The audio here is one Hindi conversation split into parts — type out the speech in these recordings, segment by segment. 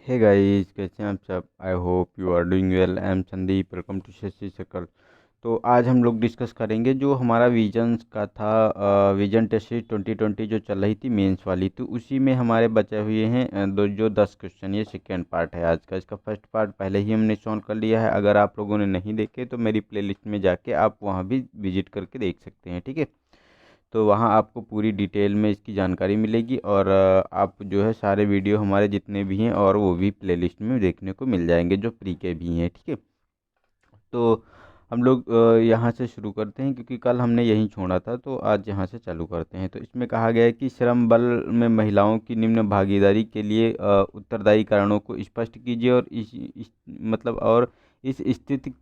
हे गाइस, कैसे हैं आप सब। I hope you are doing well. I am Sandeep, welcome to Shashi circle. तो आज हम लोग डिस्कस करेंगे जो हमारा विजन्स का था, विजन टेस्ट 2020 जो चल रही थी मेंस वाली। तो उसी में हमारे बचे हुए हैं दो जो 10 क्वेश्चन। ये सेकेंड पार्ट है आज का। इसका फर्स्ट पार्ट पहले ही हमने सॉल्व कर लिया है। अगर आप लोगों ने नहीं देखे तो मेरी प्लेलिस्ट में जाके आप वहाँ भी विजिट करके देख सकते हैं, ठीक है। तो वहाँ आपको पूरी डिटेल में इसकी जानकारी मिलेगी और आप जो है सारे वीडियो हमारे जितने भी हैं और वो भी प्लेलिस्ट में देखने को मिल जाएंगे जो प्री के भी हैं, ठीक है। तो हम लोग यहाँ से शुरू करते हैं क्योंकि कल हमने यहीं छोड़ा था, तो आज यहाँ से चालू करते हैं। तो इसमें कहा गया है कि श्रम बल में महिलाओं की निम्न भागीदारी के लिए उत्तरदायी कारणों को स्पष्ट कीजिए और इस स्थिति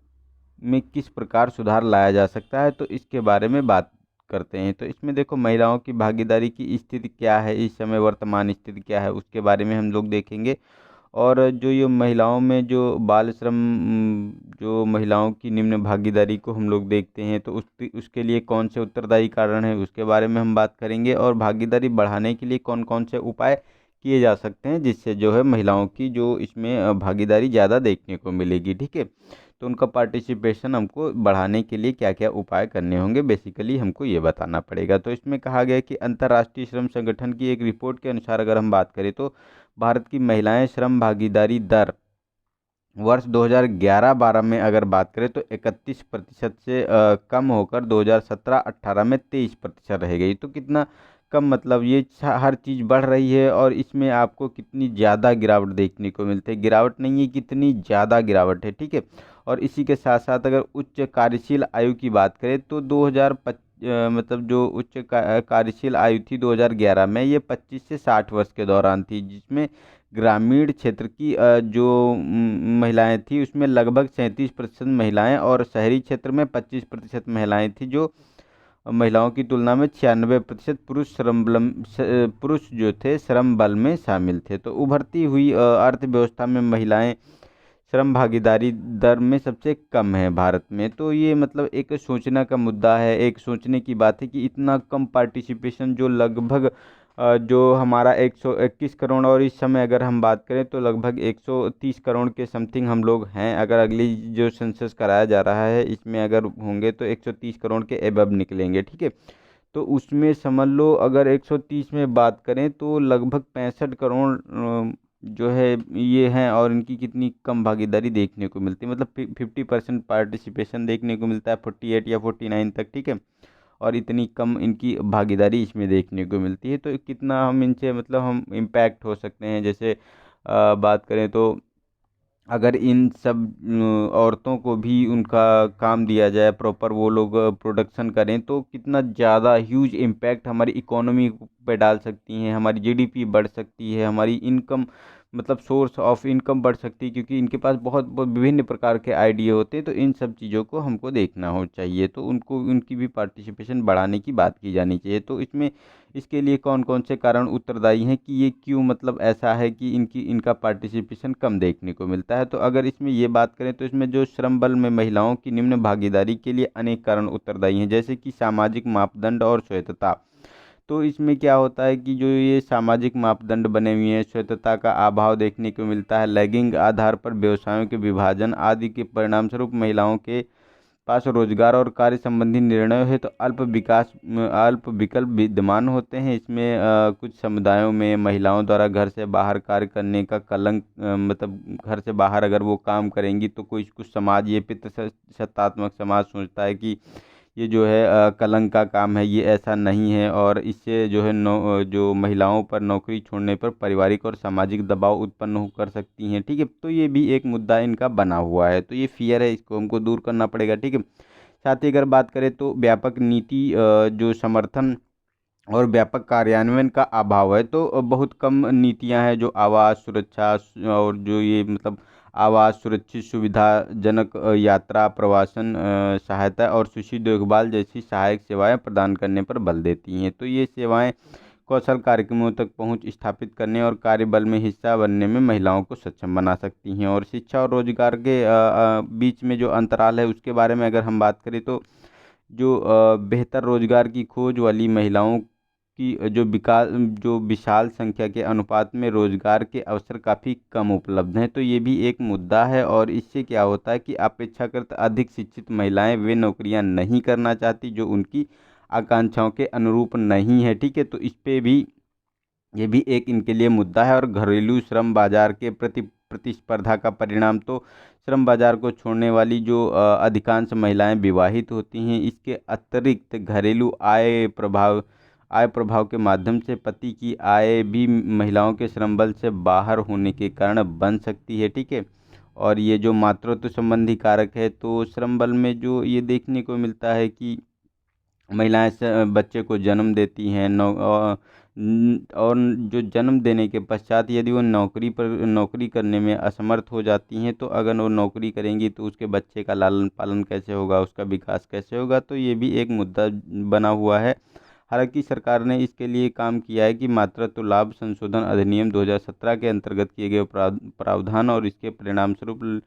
में किस प्रकार सुधार लाया जा सकता है, तो इसके बारे में बात करते हैं। तो इसमें देखो, महिलाओं की भागीदारी की स्थिति क्या है, इस समय वर्तमान स्थिति क्या है, उसके बारे में हम लोग देखेंगे। और जो ये महिलाओं में जो बाल श्रम, जो महिलाओं की निम्न भागीदारी को हम लोग देखते हैं, तो उसके लिए कौन से उत्तरदायी कारण है उसके बारे में हम बात करेंगे। और भागीदारी बढ़ाने के लिए कौन कौन से उपाय किए जा सकते हैं जिससे जो है महिलाओं की जो इसमें भागीदारी ज़्यादा देखने को मिलेगी, ठीक है। तो उनका पार्टिसिपेशन हमको बढ़ाने के लिए क्या क्या उपाय करने होंगे, बेसिकली हमको ये बताना पड़ेगा। तो इसमें कहा गया कि अंतर्राष्ट्रीय श्रम संगठन की एक रिपोर्ट के अनुसार अगर हम बात करें तो भारत की महिलाएं श्रम भागीदारी दर वर्ष 2011-12 में अगर बात करें तो 31% से कम होकर 2017-18 में 23% रह गई। तो कितना कम, मतलब ये हर चीज़ बढ़ रही है और इसमें आपको कितनी ज़्यादा गिरावट देखने को मिलती है। गिरावट नहीं है, कितनी ज़्यादा गिरावट है, ठीक है। और इसी के साथ साथ अगर उच्च कार्यशील आयु की बात करें तो 2025 मतलब जो उच्च कार्यशील आयु थी 2011 में, ये 25 से 60 वर्ष के दौरान थी, जिसमें ग्रामीण क्षेत्र की जो महिलाएं थी उसमें लगभग 37% महिलाएं और शहरी क्षेत्र में 25% महिलाएं थी, जो महिलाओं की तुलना में 96% पुरुष जो थे श्रम बल में शामिल थे। तो उभरती हुई अर्थव्यवस्था में महिलाएं श्रम भागीदारी दर में सबसे कम है भारत में। तो ये मतलब एक सोचना का मुद्दा है, एक सोचने की बात है कि इतना कम पार्टिसिपेशन, जो लगभग जो हमारा 121 करोड़, और इस समय अगर हम बात करें तो लगभग 130 करोड़ के समथिंग हम लोग हैं। अगर अगली जो सेंसस कराया जा रहा है इसमें अगर होंगे तो 130 करोड़ के एबव निकलेंगे, ठीक है। तो उसमें समझ लो अगर 130 में बात करें तो लगभग 65 करोड़ जो है ये हैं, और इनकी कितनी कम भागीदारी देखने को मिलती है, मतलब 50% पार्टिसिपेशन देखने को मिलता है, 48 या 49 तक, ठीक है। और इतनी कम इनकी भागीदारी इसमें देखने को मिलती है। तो कितना हम इनसे मतलब हम इम्पैक्ट हो सकते हैं। जैसे बात करें तो अगर इन सब औरतों को भी उनका काम दिया जाए प्रॉपर, वो लोग प्रोडक्शन करें, तो कितना ज़्यादा ह्यूज इम्पैक्ट हमारी इकोनॉमी पे डाल सकती हैं, हमारी जीडीपी बढ़ सकती है, हमारी इनकम मतलब सोर्स ऑफ इनकम बढ़ सकती है, क्योंकि इनके पास बहुत बहुत विभिन्न प्रकार के आइडिया होते हैं। तो इन सब चीज़ों को हमको देखना हो चाहिए, तो उनको उनकी भी पार्टिसिपेशन बढ़ाने की बात की जानी चाहिए। तो इसमें इसके लिए कौन कौन से कारण उत्तरदायी हैं कि ये क्यों मतलब ऐसा है कि इनका पार्टिसिपेशन कम देखने को मिलता है। तो अगर इसमें ये बात करें तो इसमें जो श्रम बल में महिलाओं की निम्न भागीदारी के लिए अनेक कारण उत्तरदायी हैं, जैसे कि सामाजिक मापदंड और स्वायत्तता। तो इसमें क्या होता है कि जो ये सामाजिक मापदंड बने हुए हैं, स्वायत्तता का अभाव देखने को मिलता है, लैगिंग आधार पर व्यवसायों के विभाजन आदि के परिणामस्वरूप महिलाओं के पास रोजगार और कार्य संबंधी निर्णय है तो अल्प विकल्प विद्यमान होते हैं। इसमें कुछ समुदायों में महिलाओं द्वारा घर से बाहर कार्य करने का कलंक, मतलब घर से बाहर अगर वो काम करेंगी तो कोई कुछ समाज, ये पितृसत्तात्मक समाज सोचता है कि ये जो है कलंक का काम है, ये ऐसा नहीं है, और इससे जो है जो महिलाओं पर नौकरी छोड़ने पर पारिवारिक और सामाजिक दबाव उत्पन्न कर सकती हैं, ठीक है। तो ये भी एक मुद्दा इनका बना हुआ है, तो ये फियर है, इसको हमको दूर करना पड़ेगा, ठीक है। साथ ही अगर बात करें तो व्यापक नीति जो समर्थन और व्यापक कार्यान्वयन का अभाव है। तो बहुत कम नीतियां हैं जो आवास सुरक्षा और जो ये मतलब आवास, सुरक्षित सुविधाजनक यात्रा, प्रवासन सहायता और शिशु देखभाल जैसी सहायक सेवाएं प्रदान करने पर बल देती हैं। तो ये सेवाएं कौशल कार्यक्रमों तक पहुंच स्थापित करने और कार्यबल में हिस्सा बनने में महिलाओं को सक्षम बना सकती हैं। और शिक्षा और रोजगार के बीच में जो अंतराल है उसके बारे में अगर हम बात करें तो जो बेहतर रोजगार की खोज वाली महिलाओं की जो विशाल संख्या के अनुपात में रोजगार के अवसर काफ़ी कम उपलब्ध हैं। तो ये भी एक मुद्दा है, और इससे क्या होता है कि अपेक्षाकृत अधिक शिक्षित महिलाएं वे नौकरियां नहीं करना चाहती जो उनकी आकांक्षाओं के अनुरूप नहीं है। ठीक है, तो इस पे भी ये भी एक इनके लिए मुद्दा है। और घरेलू श्रम बाजार के प्रति प्रतिस्पर्धा का परिणाम तो श्रम बाजार को छोड़ने वाली जो अधिकांश महिलाएं विवाहित होती हैं, इसके अतिरिक्त घरेलू आय प्रभाव के माध्यम से पति की आय भी महिलाओं के श्रम बल से बाहर होने के कारण बन सकती है। ठीक है, और ये जो मातृत्व संबंधी कारक है, तो श्रम बल में जो ये देखने को मिलता है कि महिलाएं बच्चे को जन्म देती हैं, और जो जन्म देने के पश्चात यदि वो नौकरी करने में असमर्थ हो जाती हैं, तो अगर वो नौकरी करेंगी तो उसके बच्चे का लालन पालन कैसे होगा, उसका विकास कैसे होगा। तो ये भी एक मुद्दा बना हुआ है। हालांकि सरकार ने इसके लिए काम किया है कि मातृत्व लाभ संशोधन अधिनियम 2017 के अंतर्गत किए गए प्रावधान और इसके परिणाम स्वरूप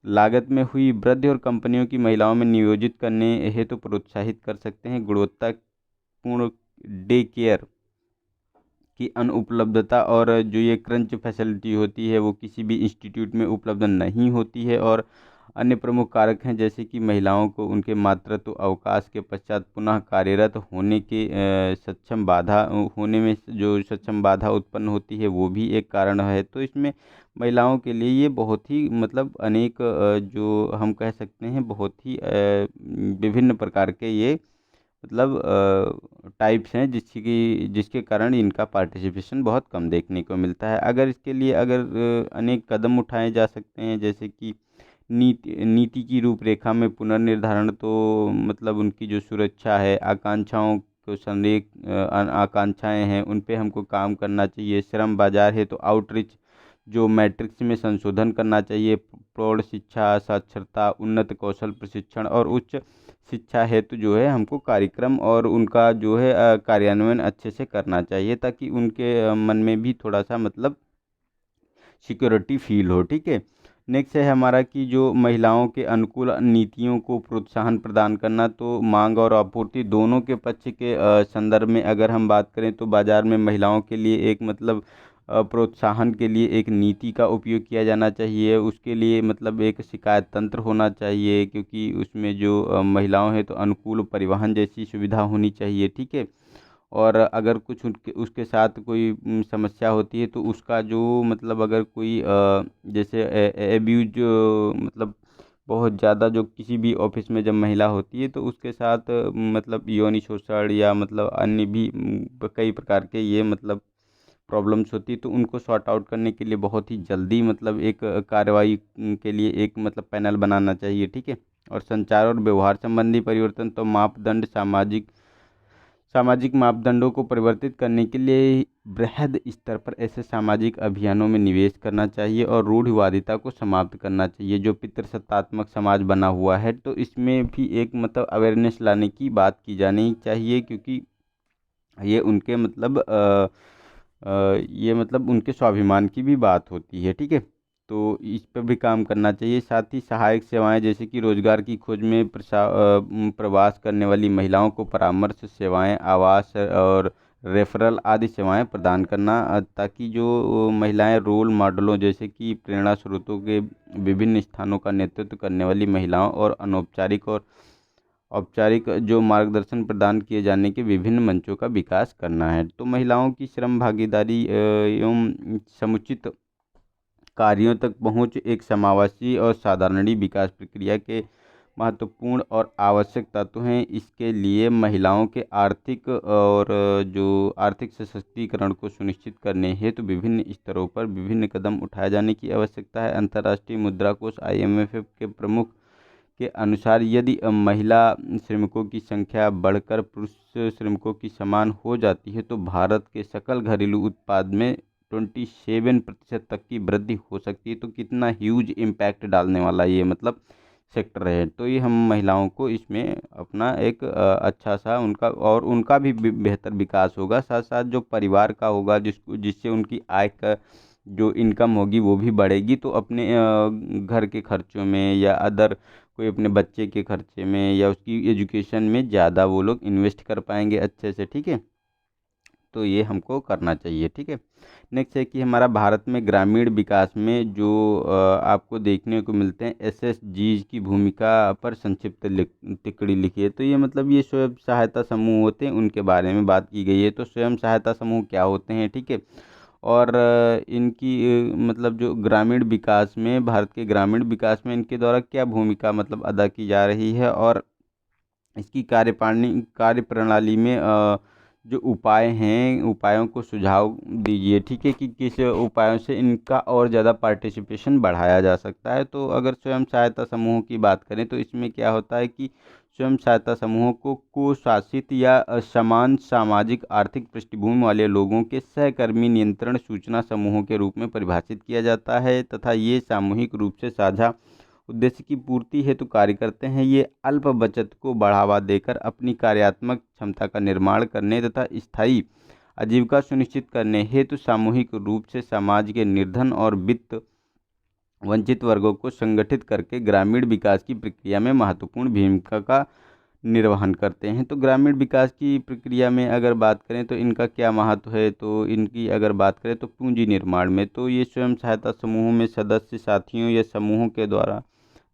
लागत में हुई वृद्धि और कंपनियों की महिलाओं में नियोजित करने हेतु प्रोत्साहित कर सकते हैं। गुणवत्तापूर्ण डे केयर की अनुपलब्धता और जो ये क्रंच फैसिलिटी होती है वो किसी भी इंस्टीट्यूट में उपलब्ध नहीं होती है। और अन्य प्रमुख कारक हैं जैसे कि महिलाओं को उनके मातृत्व अवकाश के पश्चात पुनः कार्यरत होने के सक्षम बाधा होने में जो सक्षम बाधा उत्पन्न होती है वो भी एक कारण है। तो इसमें महिलाओं के लिए ये बहुत ही मतलब अनेक जो हम कह सकते हैं बहुत ही विभिन्न प्रकार के ये मतलब टाइप्स हैं जिसके कारण इनका पार्टिसिपेशन बहुत कम देखने को मिलता है। अगर इसके लिए अनेक कदम उठाए जा सकते हैं, जैसे कि नीति की रूपरेखा में पुनर्निर्धारण, तो मतलब उनकी जो सुरक्षा है, आकांक्षाओं को आकांक्षाएं हैं उन पे हमको काम करना चाहिए। श्रम बाजार है तो आउटरीच जो मैट्रिक्स में संशोधन करना चाहिए। प्रौढ़ शिक्षा, साक्षरता, उन्नत कौशल प्रशिक्षण और उच्च शिक्षा हेतु जो है हमको कार्यक्रम और उनका जो है कार्यान्वयन अच्छे से करना चाहिए, ताकि उनके मन में भी थोड़ा सा मतलब सिक्योरिटी फील हो। ठीक है, नेक्स्ट है हमारा कि जो महिलाओं के अनुकूल नीतियों को प्रोत्साहन प्रदान करना। तो मांग और आपूर्ति दोनों के पक्ष के संदर्भ में अगर हम बात करें तो बाजार में महिलाओं के लिए एक मतलब प्रोत्साहन के लिए एक नीति का उपयोग किया जाना चाहिए। उसके लिए मतलब एक शिकायत तंत्र होना चाहिए, क्योंकि उसमें जो महिलाओं हैं तो अनुकूल परिवहन जैसी सुविधा होनी चाहिए। ठीक है, और अगर कुछ उसके साथ कोई समस्या होती है तो उसका जो मतलब अगर कोई जैसे एब्यूज मतलब बहुत ज़्यादा जो किसी भी ऑफिस में जब महिला होती है तो उसके साथ मतलब यौन शोषण या मतलब अन्य भी कई प्रकार के ये मतलब प्रॉब्लम्स होती है, तो उनको सॉर्ट आउट करने के लिए बहुत ही जल्दी मतलब एक कार्रवाई के लिए एक मतलब पैनल बनाना चाहिए। ठीक है, और संचार और व्यवहार संबंधी परिवर्तन, तो सामाजिक मापदंडों को परिवर्तित करने के लिए बृहद स्तर पर ऐसे सामाजिक अभियानों में निवेश करना चाहिए और रूढ़िवादिता को समाप्त करना चाहिए। जो पितृसत्तात्मक समाज बना हुआ है तो इसमें भी एक मतलब अवेयरनेस लाने की बात की जानी चाहिए, क्योंकि ये उनके मतलब ये मतलब उनके स्वाभिमान की भी बात होती है। ठीक है, तो इस पर भी काम करना चाहिए। साथ ही सहायक सेवाएं जैसे कि रोजगार की खोज में प्रवास करने वाली महिलाओं को परामर्श सेवाएं, आवास और रेफरल आदि सेवाएं प्रदान करना, ताकि जो महिलाएं रोल मॉडलों जैसे कि प्रेरणा स्रोतों के विभिन्न स्थानों का नेतृत्व करने वाली महिलाओं और अनौपचारिक और औपचारिक जो मार्गदर्शन प्रदान किए जाने के विभिन्न मंचों का विकास करना है। तो महिलाओं की श्रम भागीदारी एवं समुचित कार्यों तक पहुंच एक समावेशी और साधारणीय विकास प्रक्रिया के महत्वपूर्ण और आवश्यक तत्व हैं। इसके लिए महिलाओं के आर्थिक सशक्तिकरण को सुनिश्चित करने हेतु विभिन्न स्तरों पर विभिन्न कदम उठाए जाने की आवश्यकता है। अंतर्राष्ट्रीय मुद्रा कोष IMF के प्रमुख के अनुसार यदि महिला श्रमिकों की संख्या बढ़कर पुरुष श्रमिकों की समान हो जाती है तो भारत के सकल घरेलू उत्पाद में 27% तक की वृद्धि हो सकती है। तो कितना ह्यूज इम्पैक्ट डालने वाला ये मतलब सेक्टर है। तो ये हम महिलाओं को इसमें अपना एक अच्छा सा उनका भी बेहतर विकास होगा, साथ साथ जो परिवार का होगा जिससे उनकी आय का जो इनकम होगी वो भी बढ़ेगी। तो अपने घर के खर्चों में या अदर कोई अपने बच्चे के खर्चे में या उसकी एजुकेशन में ज़्यादा वो लोग इन्वेस्ट कर पाएंगे अच्छे से। ठीक है, तो ये हमको करना चाहिए। ठीक है। नेक्स्ट है कि हमारा भारत में ग्रामीण विकास में जो आपको देखने को मिलते हैं एसएचजीज की भूमिका पर संक्षिप्त टिप्पणी लिखी है। तो ये मतलब ये स्वयं सहायता समूह होते हैं, उनके बारे में बात की गई है। तो स्वयं सहायता समूह क्या होते हैं, ठीक है, और इनकी मतलब जो ग्रामीण विकास में, भारत के ग्रामीण विकास में इनके द्वारा क्या भूमिका मतलब अदा की जा रही है, और इसकी कार्यप्रणाली में जो उपाय हैं, उपायों को सुझाव दीजिए। ठीक है, कि किस उपायों से इनका और ज़्यादा पार्टिसिपेशन बढ़ाया जा सकता है। तो अगर स्वयं सहायता समूहों की बात करें तो इसमें क्या होता है कि स्वयं सहायता समूहों को कुशासित या समान सामाजिक आर्थिक पृष्ठभूमि वाले लोगों के सहकर्मी नियंत्रण सूचना समूहों के रूप में परिभाषित किया जाता है, तथा ये सामूहिक रूप से साझा उद्देश्य की पूर्ति हेतु कार्य करते हैं। ये अल्प बचत को बढ़ावा देकर अपनी कार्यात्मक क्षमता का निर्माण करने तथा स्थायी आजीविका सुनिश्चित करने हेतु सामूहिक रूप से समाज के निर्धन और वित्त वंचित वर्गों को संगठित करके ग्रामीण विकास की प्रक्रिया में महत्वपूर्ण भूमिका का निर्वहन करते हैं। तो ग्रामीण विकास की प्रक्रिया में अगर बात करें तो इनका क्या महत्व है, तो इनकी अगर बात करें तो पूंजी निर्माण में, तो ये स्वयं सहायता समूहों में सदस्य साथियों या समूहों के द्वारा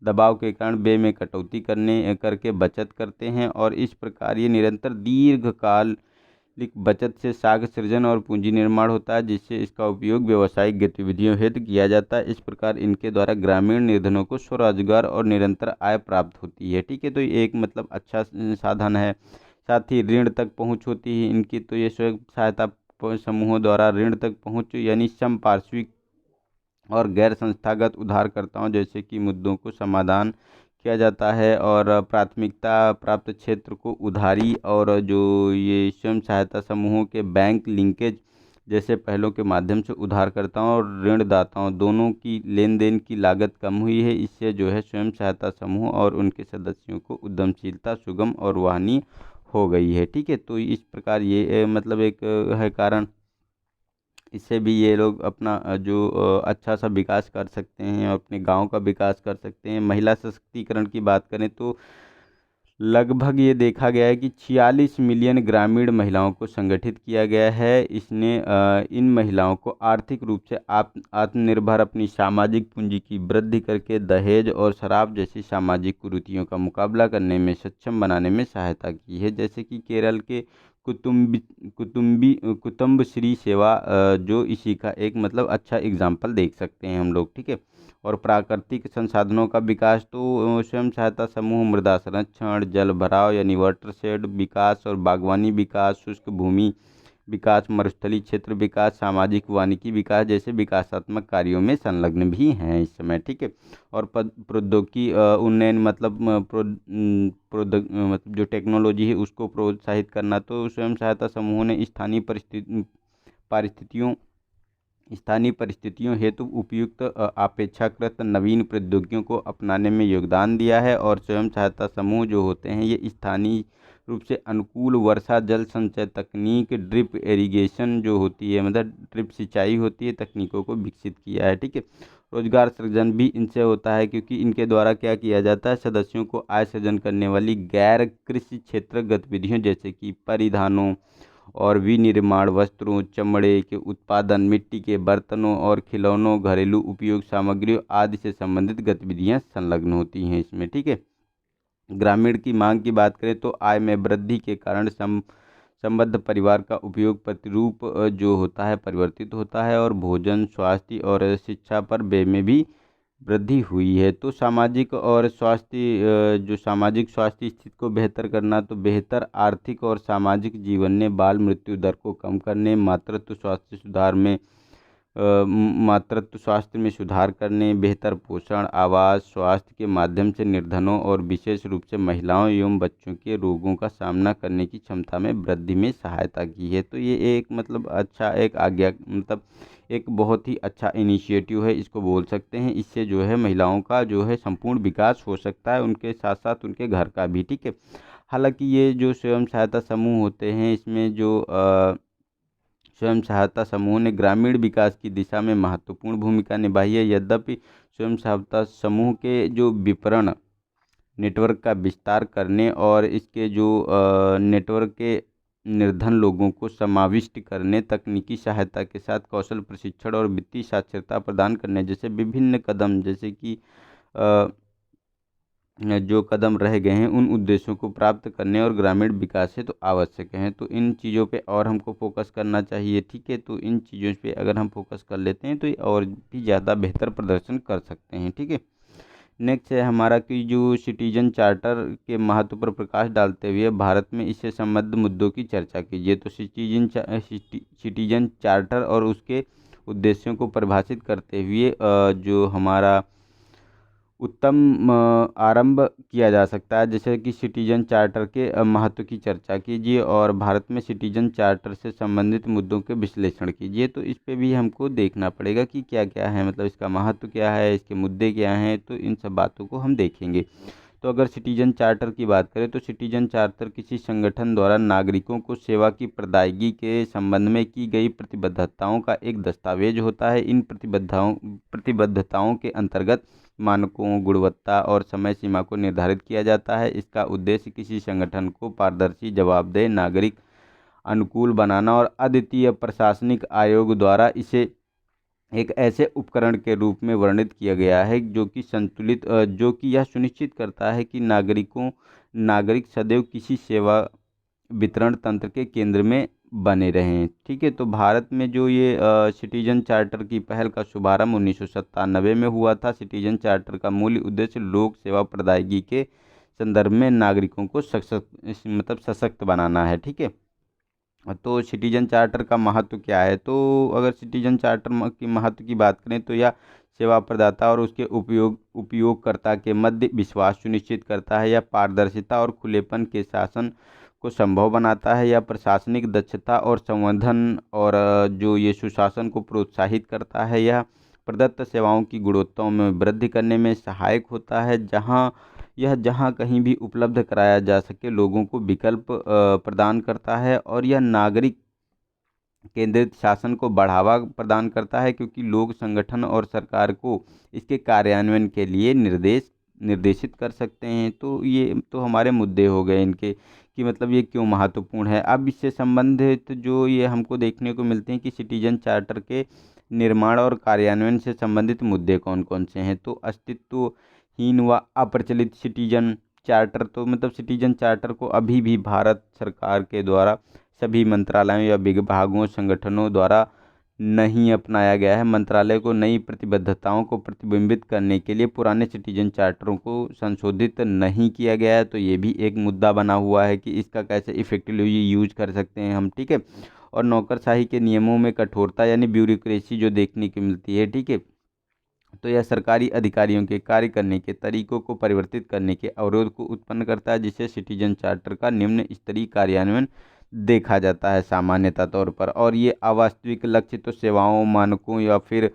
दबाव के कारण व्यय में कटौती करके बचत करते हैं, और इस प्रकार ये निरंतर दीर्घकालिक बचत से साख सृजन और पूंजी निर्माण होता है, जिससे इसका उपयोग व्यावसायिक गतिविधियों हेतु किया जाता है। इस प्रकार इनके द्वारा ग्रामीण निर्धनों को स्वरोजगार और निरंतर आय प्राप्त होती है। ठीक है, तो ये एक मतलब अच्छा साधन है। साथ ही ऋण तक पहुंच होती है इनकी, तो ये स्वयं सहायता समूहों द्वारा ऋण तक पहुंच यानी समपार्श्विक और गैर संस्थागत उधारकर्ताओं जैसे कि मुद्दों को समाधान किया जाता है, और प्राथमिकता प्राप्त क्षेत्र को उधारी और जो ये स्वयं सहायता समूहों के बैंक लिंकेज जैसे पहलों के माध्यम से उधारकर्ताओं और ऋणदाताओं दोनों की लेन देन की लागत कम हुई है। इससे जो है स्वयं सहायता समूह और उनके सदस्यों को उद्यमशीलता सुगम और वहनीय हो गई है। ठीक है, तो इस प्रकार ये मतलब एक है कारण, इससे भी ये लोग अपना जो अच्छा सा विकास कर सकते हैं और अपने गांव का विकास कर सकते हैं। महिला सशक्तिकरण की बात करें तो लगभग ये देखा गया है कि 46 मिलियन ग्रामीण महिलाओं को संगठित किया गया है। इसने इन महिलाओं को आर्थिक रूप से आत्मनिर्भर, अपनी सामाजिक पूंजी की वृद्धि करके दहेज और शराब जैसी सामाजिक कुरीतियों का मुकाबला करने में सक्षम बनाने में सहायता की है। जैसे कि केरल के कुटुम्बश्री सेवा जो इसी का एक मतलब अच्छा एग्जाम्पल देख सकते हैं हम लोग। ठीक है, और प्राकृतिक संसाधनों का विकास तो स्वयं सहायता समूह मृदा संरक्षण, जल भराव यानी वाटरशेड विकास और बागवानी विकास, शुष्क भूमि विकास, मरुस्थलीय क्षेत्र विकास, सामाजिक वानिकी विकास जैसे विकासात्मक कार्यों में संलग्न भी हैं इस समय। ठीक है, और प्रौद्योगिकी उन्नयन मतलब मतलब जो टेक्नोलॉजी है उसको प्रोत्साहित करना, तो स्वयं सहायता समूहों ने पारिस्थितियों स्थानीय परिस्थितियों हेतु उपयुक्त अपेक्षाकृत नवीन प्रौद्योगिकियों को अपनाने में योगदान दिया है। और स्वयं सहायता समूह जो होते हैं ये स्थानीय रूप से अनुकूल वर्षा जल संचय तकनीक, ड्रिप इरिगेशन जो होती है मतलब ड्रिप सिंचाई होती है, तकनीकों को विकसित किया है। ठीक है, रोजगार सृजन भी इनसे होता है, क्योंकि इनके द्वारा क्या किया जाता है, सदस्यों को आय सृजन करने वाली गैर कृषि क्षेत्र गतिविधियों जैसे कि परिधानों और विनिर्माण वस्त्रों, चमड़े के उत्पादन, मिट्टी के बर्तनों और खिलौनों, घरेलू उपयोग सामग्रियों आदि से संबंधित गतिविधियां संलग्न होती हैं इसमें। ठीक है, ग्रामीण की मांग की बात करें तो आय में वृद्धि के कारण संबद्ध परिवार का उपयोग प्रतिरूप जो होता है परिवर्तित होता है, और भोजन, स्वास्थ्य और शिक्षा पर व्यय में भी वृद्धि हुई है। तो सामाजिक और स्वास्थ्य जो सामाजिक स्वास्थ्य स्थिति को बेहतर करना, तो बेहतर आर्थिक और सामाजिक जीवन ने बाल मृत्यु दर को कम करने, मातृत्व स्वास्थ्य में सुधार करने, बेहतर पोषण, आवास, स्वास्थ्य के माध्यम से निर्धनों और विशेष रूप से महिलाओं एवं बच्चों के रोगों का सामना करने की क्षमता में वृद्धि में सहायता की है। तो ये एक मतलब अच्छा एक आज्ञा मतलब एक बहुत ही अच्छा इनिशिएटिव है इसको बोल सकते हैं। इससे जो है महिलाओं का जो है संपूर्ण विकास हो सकता है, उनके साथ साथ उनके घर का भी। ठीक है, हालांकि ये जो स्वयं सहायता समूह होते हैं इसमें जो स्वयं सहायता समूह ने ग्रामीण विकास की दिशा में महत्वपूर्ण भूमिका निभाई है। यद्यपि स्वयं सहायता समूह के जो विपणन नेटवर्क का विस्तार करने और इसके जो निर्धन लोगों को समाविष्ट करने, तकनीकी सहायता के साथ कौशल प्रशिक्षण और वित्तीय साक्षरता प्रदान करने जैसे विभिन्न कदम, जैसे कि जो कदम रह गए हैं उन उद्देश्यों को प्राप्त करने और ग्रामीण विकास हेतु तो आवश्यक हैं। तो इन चीज़ों पे और हमको फोकस करना चाहिए, ठीक है। तो इन चीज़ों पे अगर हम फोकस कर लेते हैं तो ये और भी ज़्यादा बेहतर प्रदर्शन कर सकते हैं, ठीक है। नेक्स्ट है हमारा कि जो सिटीजन चार्टर के महत्व पर प्रकाश डालते हुए भारत में इससे संबद्ध मुद्दों की चर्चा कीजिए। तो सिटीजन चार्टर और उसके उद्देश्यों को परिभाषित करते हुए जो हमारा उत्तम आरंभ किया जा सकता है, जैसे कि सिटीजन चार्टर के महत्व की चर्चा कीजिए और भारत में सिटीजन चार्टर से संबंधित मुद्दों के विश्लेषण कीजिए। तो इस पे भी हमको देखना पड़ेगा कि क्या क्या है, मतलब इसका महत्व क्या है, इसके मुद्दे क्या हैं, तो इन सब बातों को हम देखेंगे। तो अगर सिटीजन चार्टर की बात करें तो सिटीजन चार्टर किसी संगठन द्वारा नागरिकों को सेवा की प्रदायगी के संबंध में की गई प्रतिबद्धताओं का एक दस्तावेज होता है। इन प्रतिबद्धताओं के अंतर्गत मानकों, गुणवत्ता और समय सीमा को निर्धारित किया जाता है। इसका उद्देश्य किसी संगठन को पारदर्शी, जवाबदेह, नागरिक अनुकूल बनाना और अद्वितीय प्रशासनिक आयोग द्वारा इसे एक ऐसे उपकरण के रूप में वर्णित किया गया है जो कि यह सुनिश्चित करता है कि नागरिक सदैव किसी सेवा वितरण तंत्र के केंद्र में बने रहें, ठीक है। तो भारत में जो ये सिटीजन चार्टर की पहल का शुभारंभ 1997 में हुआ था। सिटीजन चार्टर का मूल उद्देश्य लोक सेवा प्रदायगी के संदर्भ में नागरिकों को सशक्त बनाना है, ठीक है। तो सिटीजन चार्टर का महत्व क्या है, तो अगर सिटीजन चार्टर की महत्व की बात करें तो यह सेवा प्रदाता और उसके उपयोगकर्ता के मध्य विश्वास सुनिश्चित करता है। यह पारदर्शिता और खुलेपन के शासन को संभव बनाता है। यह प्रशासनिक दक्षता और संवर्धन और जो ये सुशासन को प्रोत्साहित करता है। यह प्रदत्त सेवाओं की गुणवत्ता में वृद्धि करने में सहायक होता है। जहाँ कहीं भी उपलब्ध कराया जा सके लोगों को विकल्प प्रदान करता है। और यह नागरिक केंद्रित शासन को बढ़ावा प्रदान करता है, क्योंकि लोग संगठन और सरकार को इसके कार्यान्वयन के लिए निर्देशित कर सकते हैं। तो ये तो हमारे मुद्दे हो गए इनके कि मतलब ये क्यों महत्वपूर्ण है। अब इससे संबंधित जो ये हमको देखने को मिलते हैं कि सिटीजन चार्टर के निर्माण और कार्यान्वयन से संबंधित मुद्दे कौन कौन से हैं। तो अस्तित्वहीन व अप्रचलित सिटीजन चार्टर, तो मतलब सिटीजन चार्टर को अभी भी भारत सरकार के द्वारा सभी मंत्रालयों या विभागों, संगठनों द्वारा नहीं अपनाया गया है। मंत्रालय को नई प्रतिबद्धताओं को प्रतिबिंबित करने के लिए पुराने सिटीजन चार्टरों को संशोधित नहीं किया गया है। तो ये भी एक मुद्दा बना हुआ है कि इसका कैसे इफेक्टिवली यूज कर सकते हैं हम, ठीक है। और नौकरशाही के नियमों में कठोरता यानी ब्यूरोक्रेसी जो देखने को मिलती है, ठीक है। तो यह सरकारी अधिकारियों के कार्य करने के तरीकों को परिवर्तित करने के अवरोध को उत्पन्न करता है, जिससे सिटीजन चार्टर का निम्न स्तरीय कार्यान्वयन देखा जाता है सामान्यतः तौर पर। और ये अवास्तविक लक्ष्य तो सेवाओं, मानकों या फिर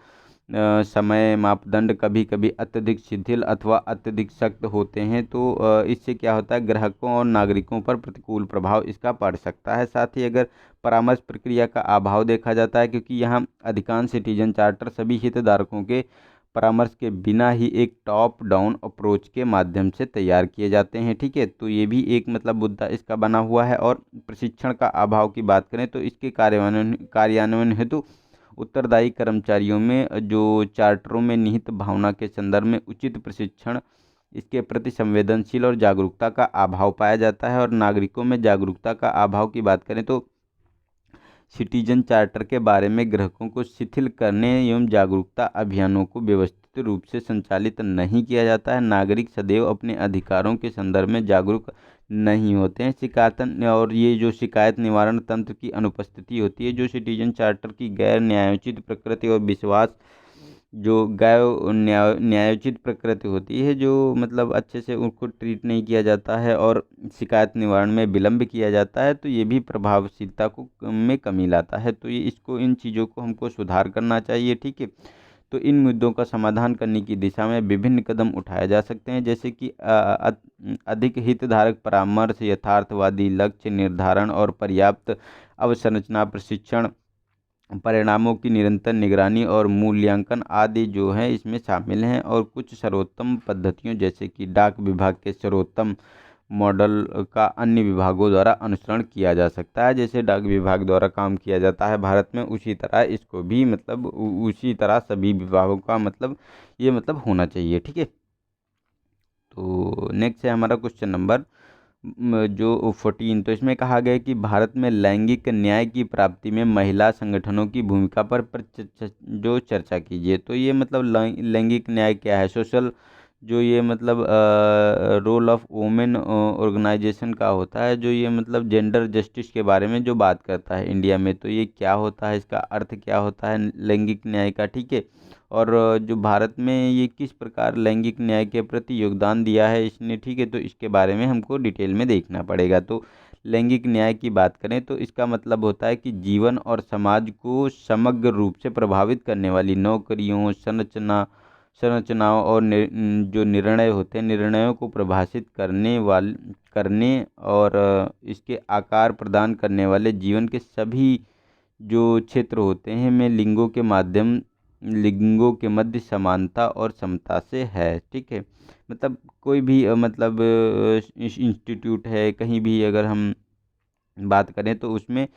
समय मापदंड कभी कभी अत्यधिक शिथिल अथवा अत्यधिक सख्त होते हैं। तो इससे क्या होता है, ग्राहकों और नागरिकों पर प्रतिकूल प्रभाव इसका पड़ सकता है। साथ ही अगर परामर्श प्रक्रिया का अभाव देखा जाता है, क्योंकि यहाँ अधिकांश सिटीजन चार्टर सभी हितधारकों के परामर्श के बिना ही एक टॉप डाउन अप्रोच के माध्यम से तैयार किए जाते हैं, ठीक है। तो ये भी एक मतलब मुद्दा इसका बना हुआ है। और प्रशिक्षण का अभाव की बात करें तो इसके कार्यान्वयन हेतु उत्तरदायी कर्मचारियों में जो चार्टरों में निहित भावना के संदर्भ में उचित प्रशिक्षण, इसके प्रति संवेदनशील और जागरूकता का अभाव पाया जाता है। और नागरिकों में जागरूकता का अभाव की बात करें तो सिटीजन चार्टर के बारे में ग्राहकों को शिथिल करने एवं जागरूकता अभियानों को व्यवस्थित रूप से संचालित नहीं किया जाता है। नागरिक सदैव अपने अधिकारों के संदर्भ में जागरूक नहीं होते हैं। और ये जो शिकायत निवारण तंत्र की अनुपस्थिति होती है, जो सिटीजन चार्टर की गैर न्यायोचित प्रकृति और विश्वास जो न्यायोचित प्रकृति होती है, जो मतलब अच्छे से उनको ट्रीट नहीं किया जाता है और शिकायत निवारण में विलंब किया जाता है, तो ये भी प्रभावशीलता को में कमी लाता है। तो इन चीज़ों को हमको सुधार करना चाहिए, ठीक है। तो इन मुद्दों का समाधान करने की दिशा में विभिन्न कदम उठाए जा सकते हैं, जैसे कि अधिक हितधारक परामर्श, यथार्थवादी लक्ष्य निर्धारण और पर्याप्त अवसंरचना प्रशिक्षण, परिणामों की निरंतर निगरानी और मूल्यांकन आदि जो है इसमें शामिल हैं। और कुछ सर्वोत्तम पद्धतियों जैसे कि डाक विभाग के सर्वोत्तम मॉडल का अन्य विभागों द्वारा अनुसरण किया जा सकता है। जैसे डाक विभाग द्वारा काम किया जाता है भारत में, उसी तरह इसको भी मतलब उसी तरह सभी विभागों का मतलब ये मतलब होना चाहिए। ठीक है, तो नेक्स्ट है हमारा क्वेश्चन नंबर जो 14। तो इसमें कहा गया है कि भारत में लैंगिक न्याय की प्राप्ति में महिला संगठनों की भूमिका पर जो चर्चा कीजिए। तो ये मतलब लैंगिक न्याय क्या है, सोशल जो ये मतलब रोल ऑफ वुमेन ऑर्गेनाइजेशन का होता है, जो ये मतलब जेंडर जस्टिस के बारे में जो बात करता है इंडिया में। तो ये क्या होता है, इसका अर्थ क्या होता है लैंगिक न्याय का। ठीक है, और जो भारत में ये किस प्रकार लैंगिक न्याय के प्रति योगदान दिया है इसने। ठीक है, तो इसके बारे में हमको डिटेल में देखना पड़ेगा। तो लैंगिक न्याय की बात करें तो इसका मतलब होता है कि जीवन और समाज को समग्र रूप से प्रभावित करने वाली नौकरियों, संरचनाओं और जो निर्णय होते हैं, निर्णयों को प्रभाषित करने और इसके आकार प्रदान करने वाले जीवन के सभी जो क्षेत्र होते हैं में लिंगों के मध्य समानता और समता से है। ठीक है, मतलब कोई भी मतलब इंस्टीट्यूट है, कहीं भी अगर हम बात करें तो उसमें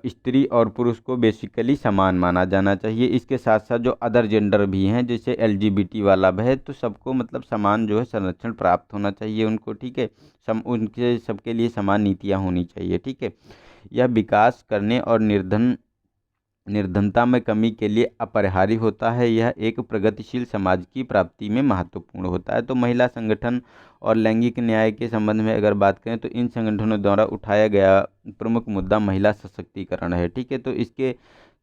स्त्री और पुरुष को बेसिकली समान माना जाना चाहिए। इसके साथ साथ जो अदर जेंडर भी हैं, जैसे एलजीबीटी वाला है, तो सबको मतलब समान जो है संरक्षण प्राप्त होना चाहिए उनको। ठीक है, उनके सबके लिए समान नीतियाँ होनी चाहिए। ठीक है, यह विकास करने और निर्धनता में कमी के लिए अपरिहार्य होता है। यह एक प्रगतिशील समाज की प्राप्ति में महत्वपूर्ण होता है। तो महिला संगठन और लैंगिक न्याय के संबंध में अगर बात करें तो इन संगठनों द्वारा उठाया गया प्रमुख मुद्दा महिला सशक्तिकरण है। ठीक है, तो इसके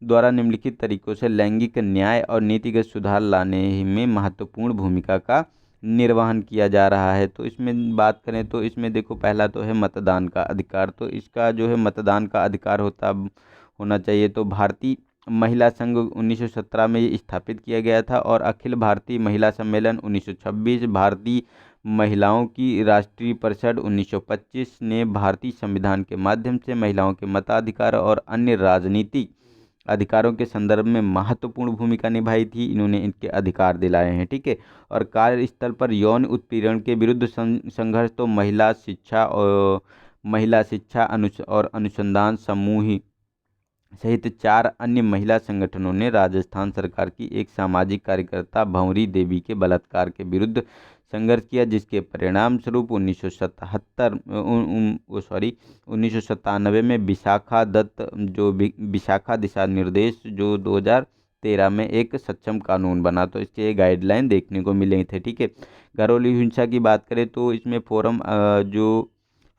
द्वारा निम्नलिखित तरीकों से लैंगिक न्याय और नीतिगत सुधार लाने में महत्वपूर्ण भूमिका का निर्वहन किया जा रहा है। तो इसमें बात करें तो इसमें देखो, पहला तो है मतदान का अधिकार। तो इसका जो है मतदान का अधिकार होना चाहिए। तो भारतीय महिला संघ 1917 में ये स्थापित किया गया था, और अखिल भारतीय महिला सम्मेलन 1926, भारतीय महिलाओं की राष्ट्रीय परिषद 1925 ने भारतीय संविधान के माध्यम से महिलाओं के मताधिकार और अन्य राजनीतिक अधिकारों के संदर्भ में महत्वपूर्ण भूमिका निभाई थी। इन्होंने इनके अधिकार दिलाए हैं। ठीक है, और कार्यस्थल पर यौन उत्पीड़न के विरुद्ध संघर्ष तो महिला शिक्षा और अनुसंधान समूह सहित 4 अन्य महिला संगठनों ने राजस्थान सरकार की एक सामाजिक कार्यकर्ता भंवरी देवी के बलात्कार के विरुद्ध संघर्ष किया, जिसके परिणाम स्वरूप 1997 में विशाखा दिशा निर्देश जो 2013 में एक सक्षम कानून बना। तो इसके गाइडलाइन देखने को मिले थे। ठीक है, घरेलू हिंसा की बात करें तो इसमें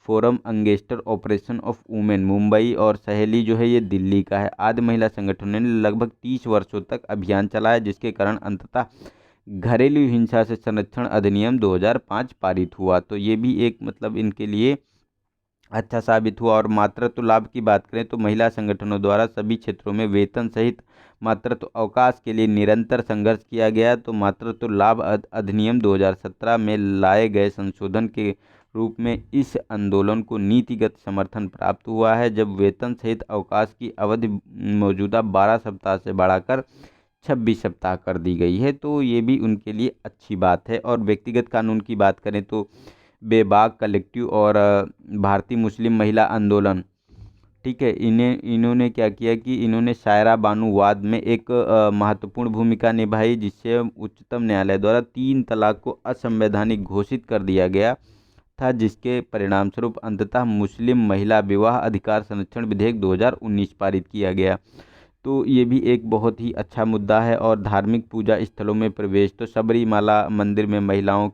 फोरम अंगेस्टर ऑपरेशन ऑफ वुमेन मुंबई और सहेली जो है ये दिल्ली का है। आदि महिला संगठनों ने लगभग 30 वर्षों तक अभियान चलाया, जिसके कारण अंततः घरेलू हिंसा से संरक्षण अधिनियम 2005 पारित हुआ। तो ये भी एक मतलब इनके लिए अच्छा साबित हुआ। और मातृत्व लाभ की बात करें तो महिला संगठनों द्वारा सभी क्षेत्रों में वेतन सहित मातृत्व अवकाश के लिए निरंतर संघर्ष किया गया। तो मातृत्व लाभ अधिनियम 2017 में लाए गए संशोधन के रूप में इस आंदोलन को नीतिगत समर्थन प्राप्त हुआ है, जब वेतन सहित अवकाश की अवधि मौजूदा 12 सप्ताह से बढ़ाकर 26 सप्ताह कर दी गई है। तो ये भी उनके लिए अच्छी बात है। और व्यक्तिगत कानून की बात करें तो बेबाक कलेक्टिव और भारतीय मुस्लिम महिला आंदोलन, ठीक है, इन्होंने क्या किया कि इन्होंने शायरा बानू वाद में एक महत्वपूर्ण भूमिका निभाई, जिससे उच्चतम न्यायालय द्वारा 3 तलाक को असंवैधानिक घोषित कर दिया गया था, जिसके परिणाम स्वरूप अंततः मुस्लिम महिला विवाह अधिकार संरक्षण विधेयक 2019 पारित किया गया। तो ये भी एक बहुत ही अच्छा मुद्दा है। और धार्मिक पूजा स्थलों में प्रवेश, तो सबरीमाला मंदिर में महिलाओं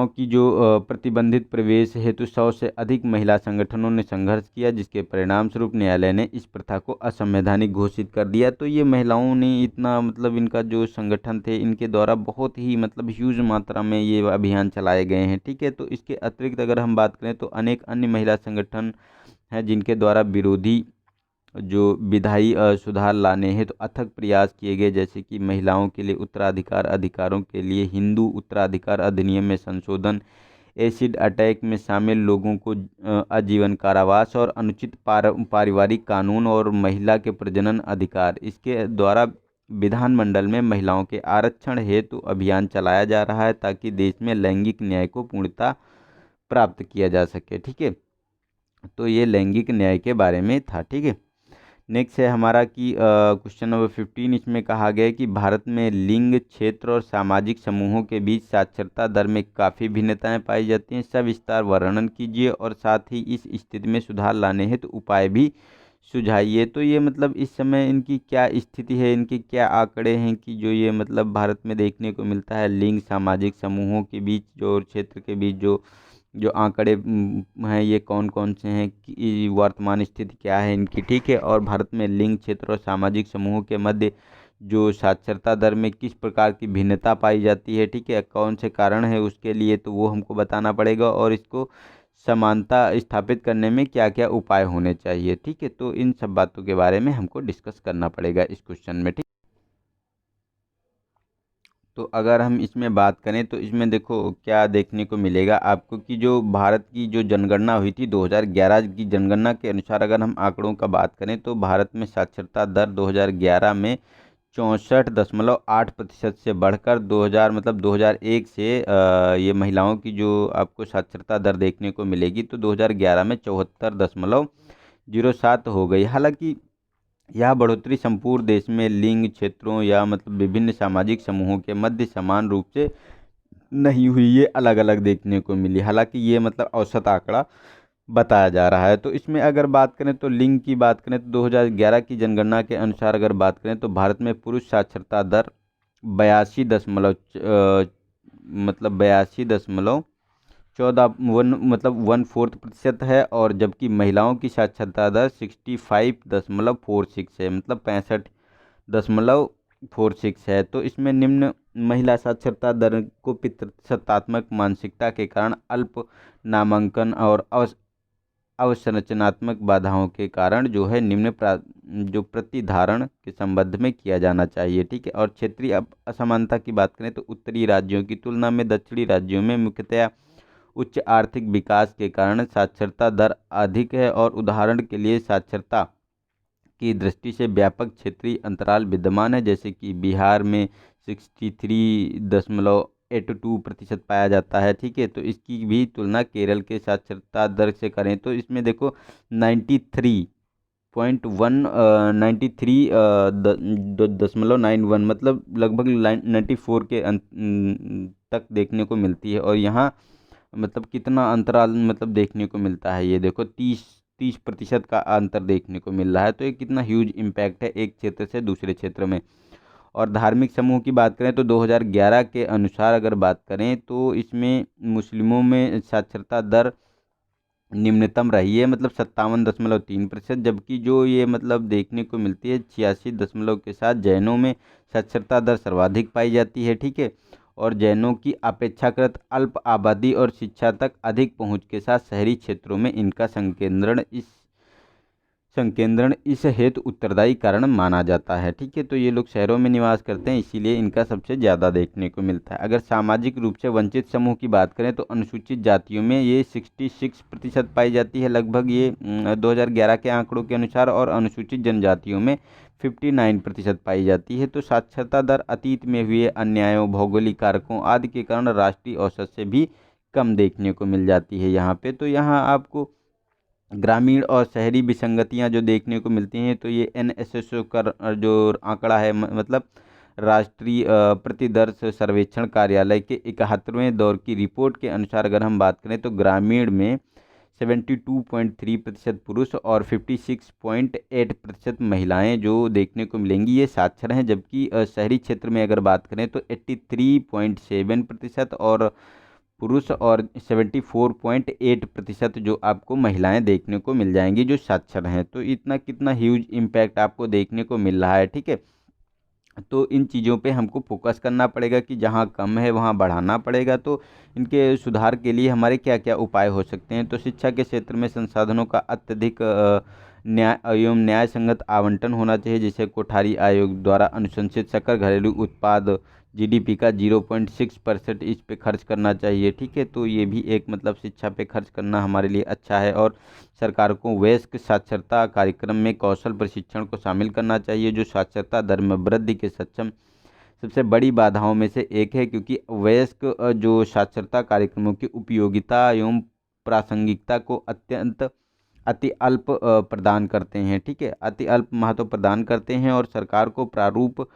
की जो प्रतिबंधित प्रवेश हेतु 100 से अधिक महिला संगठनों ने संघर्ष किया, जिसके परिणाम स्वरूप न्यायालय ने इस प्रथा को असंवैधानिक घोषित कर दिया। तो ये महिलाओं ने इतना मतलब इनका जो संगठन थे, इनके द्वारा बहुत ही मतलब ह्यूज मात्रा में ये अभियान चलाए गए हैं। ठीक है, तो इसके अतिरिक्त अगर हम बात करें तो अनेक अन्य महिला संगठन हैं, जिनके द्वारा विरोधी जो विधायी सुधार लाने हैं तो अथक प्रयास किए गए, जैसे कि महिलाओं के लिए उत्तराधिकार अधिकारों के लिए हिंदू उत्तराधिकार अधिनियम में संशोधन, एसिड अटैक में शामिल लोगों को आजीवन कारावास और अनुचित पारिवारिक कानून और महिला के प्रजनन अधिकार। इसके द्वारा विधानमंडल में महिलाओं के आरक्षण हेतु अभियान चलाया जा रहा है ताकि देश में लैंगिक न्याय को पूर्णता प्राप्त किया जा सके। ठीक है, तो ये लैंगिक न्याय के बारे में था। ठीक है, नेक्स्ट है हमारा कि क्वेश्चन नंबर 15, इसमें कहा गया है कि भारत में लिंग, क्षेत्र और सामाजिक समूहों के बीच साक्षरता दर में काफ़ी भिन्नताएं पाई जाती हैं। सविस्तार वर्णन कीजिए और साथ ही इस स्थिति में सुधार लाने हेतु उपाय भी सुझाइए। तो ये मतलब इस समय इनकी क्या स्थिति है, इनके क्या आंकड़े हैं कि जो ये मतलब भारत में देखने को मिलता है लिंग, सामाजिक समूहों के बीच जो और क्षेत्र के बीच जो जो आंकड़े हैं ये कौन कौन से हैं कि वर्तमान स्थिति क्या है इनकी। ठीक है, और भारत में लिंग, क्षेत्र और सामाजिक समूहों के मध्य जो साक्षरता दर में किस प्रकार की भिन्नता पाई जाती है, ठीक है, कौन से कारण है उसके लिए, तो वो हमको बताना पड़ेगा और इसको समानता स्थापित करने में क्या क्या उपाय होने चाहिए। ठीक है, तो इन सब बातों के बारे में हमको डिस्कस करना पड़ेगा इस क्वेश्चन में। ठीक, तो अगर हम इसमें बात करें तो इसमें देखो क्या देखने को मिलेगा आपको कि जो भारत की जो जनगणना हुई थी 2011 की जनगणना के अनुसार अगर हम आंकड़ों का बात करें तो भारत में साक्षरता दर 2011 में 64.8% से बढ़कर 2001 से ये महिलाओं की जो आपको साक्षरता दर देखने को मिलेगी तो 2011 में 74.07 हो गई। हालांकि यह बढ़ोतरी संपूर्ण देश में लिंग, क्षेत्रों या मतलब विभिन्न सामाजिक समूहों के मध्य समान रूप से नहीं हुई, ये अलग अलग देखने को मिली। हालांकि ये मतलब औसत आंकड़ा बताया जा रहा है। तो इसमें अगर बात करें तो लिंग की बात करें तो 2011 की जनगणना के अनुसार अगर बात करें तो भारत में पुरुष साक्षरता दर 82.14% है और जबकि महिलाओं की साक्षरता दर 65.46 है, मतलब 65.46 है। तो इसमें निम्न महिला साक्षरता दर को प्रतिशतात्मक मानसिकता के कारण, अल्प नामांकन और अवसंरचनात्मक बाधाओं के कारण जो है जो प्रतिधारण के संबंध में किया जाना चाहिए। ठीक है, और क्षेत्रीय असमानता की बात करें तो उत्तरी राज्यों की तुलना में दक्षिणी राज्यों में मुख्यतया उच्च आर्थिक विकास के कारण साक्षरता दर अधिक है और उदाहरण के लिए साक्षरता की दृष्टि से व्यापक क्षेत्रीय अंतराल विद्यमान है, जैसे कि बिहार में 63.82% पाया जाता है। ठीक है, तो इसकी भी तुलना केरल के साक्षरता दर से करें तो इसमें देखो 93.91 मतलब लगभग 94 के तक देखने को मिलती है। और यहाँ मतलब कितना अंतराल मतलब देखने को मिलता है, ये देखो 30% का अंतर देखने को मिल रहा है। तो ये कितना ह्यूज इम्पैक्ट है एक क्षेत्र से दूसरे क्षेत्र में। और धार्मिक समूह की बात करें तो 2011 के अनुसार अगर बात करें तो इसमें मुस्लिमों में साक्षरता दर निम्नतम रही है, मतलब 57.3%, जबकि जो ये मतलब देखने को मिलती है 86 के साथ जैनों में साक्षरता दर सर्वाधिक पाई जाती है। ठीक है, और जैनों की अपेक्षाकृत अल्प आबादी और शिक्षा तक अधिक पहुंच के साथ शहरी क्षेत्रों में इनका संकेंद्रण इस हेतु उत्तरदायी कारण माना जाता है। ठीक है, तो ये लोग शहरों में निवास करते हैं इसीलिए इनका सबसे ज़्यादा देखने को मिलता है। अगर सामाजिक रूप से वंचित समूह की बात करें तो अनुसूचित जातियों में ये 66% पाई जाती है लगभग, ये 2011 के आंकड़ों के अनुसार, और अनुसूचित जनजातियों में 59% पाई जाती है। तो साक्षरता दर अतीत में हुए अन्यायों, भौगोलिक कारकों आदि के कारण राष्ट्रीय औसत से भी कम देखने को मिल जाती है यहाँ पे। तो यहाँ आपको ग्रामीण और शहरी विसंगतियां जो देखने को मिलती हैं तो ये NSSO का जो आंकड़ा है मतलब राष्ट्रीय प्रतिदर्श सर्वेक्षण कार्यालय के 71वें दौर की रिपोर्ट के अनुसार अगर हम बात करें तो ग्रामीण में 72.3% पुरुष और 56.8% महिलाएं जो देखने को मिलेंगी ये साक्षर हैं, जबकि शहरी क्षेत्र में अगर बात करें तो 83.7% और पुरुष और 74.8% जो आपको महिलाएं देखने को मिल जाएंगी जो साक्षर हैं। तो इतना कितना ह्यूज इम्पैक्ट आपको देखने को मिल रहा है। ठीक है, तो इन चीज़ों पे हमको फोकस करना पड़ेगा कि जहाँ कम है वहाँ बढ़ाना पड़ेगा। तो इनके सुधार के लिए हमारे क्या क्या उपाय हो सकते हैं। तो शिक्षा के क्षेत्र में संसाधनों का अत्यधिक न्याय एवं न्याय संगत आवंटन होना चाहिए, जैसे कोठारी आयोग द्वारा अनुशंसित सकल घरेलू उत्पाद जीडीपी का 0.6% इस पे खर्च करना चाहिए। ठीक है, तो ये भी एक मतलब शिक्षा पे खर्च करना हमारे लिए अच्छा है। और सरकार को वयस्क साक्षरता कार्यक्रम में कौशल प्रशिक्षण को शामिल करना चाहिए, जो साक्षरता दर में वृद्धि के सक्षम सबसे बड़ी बाधाओं में से एक है, क्योंकि वयस्क जो साक्षरता कार्यक्रमों की उपयोगिता एवं प्रासंगिकता को अति अल्प प्रदान करते हैं। ठीक है, अति अल्प महत्व प्रदान करते हैं। और सरकार को प्रारूप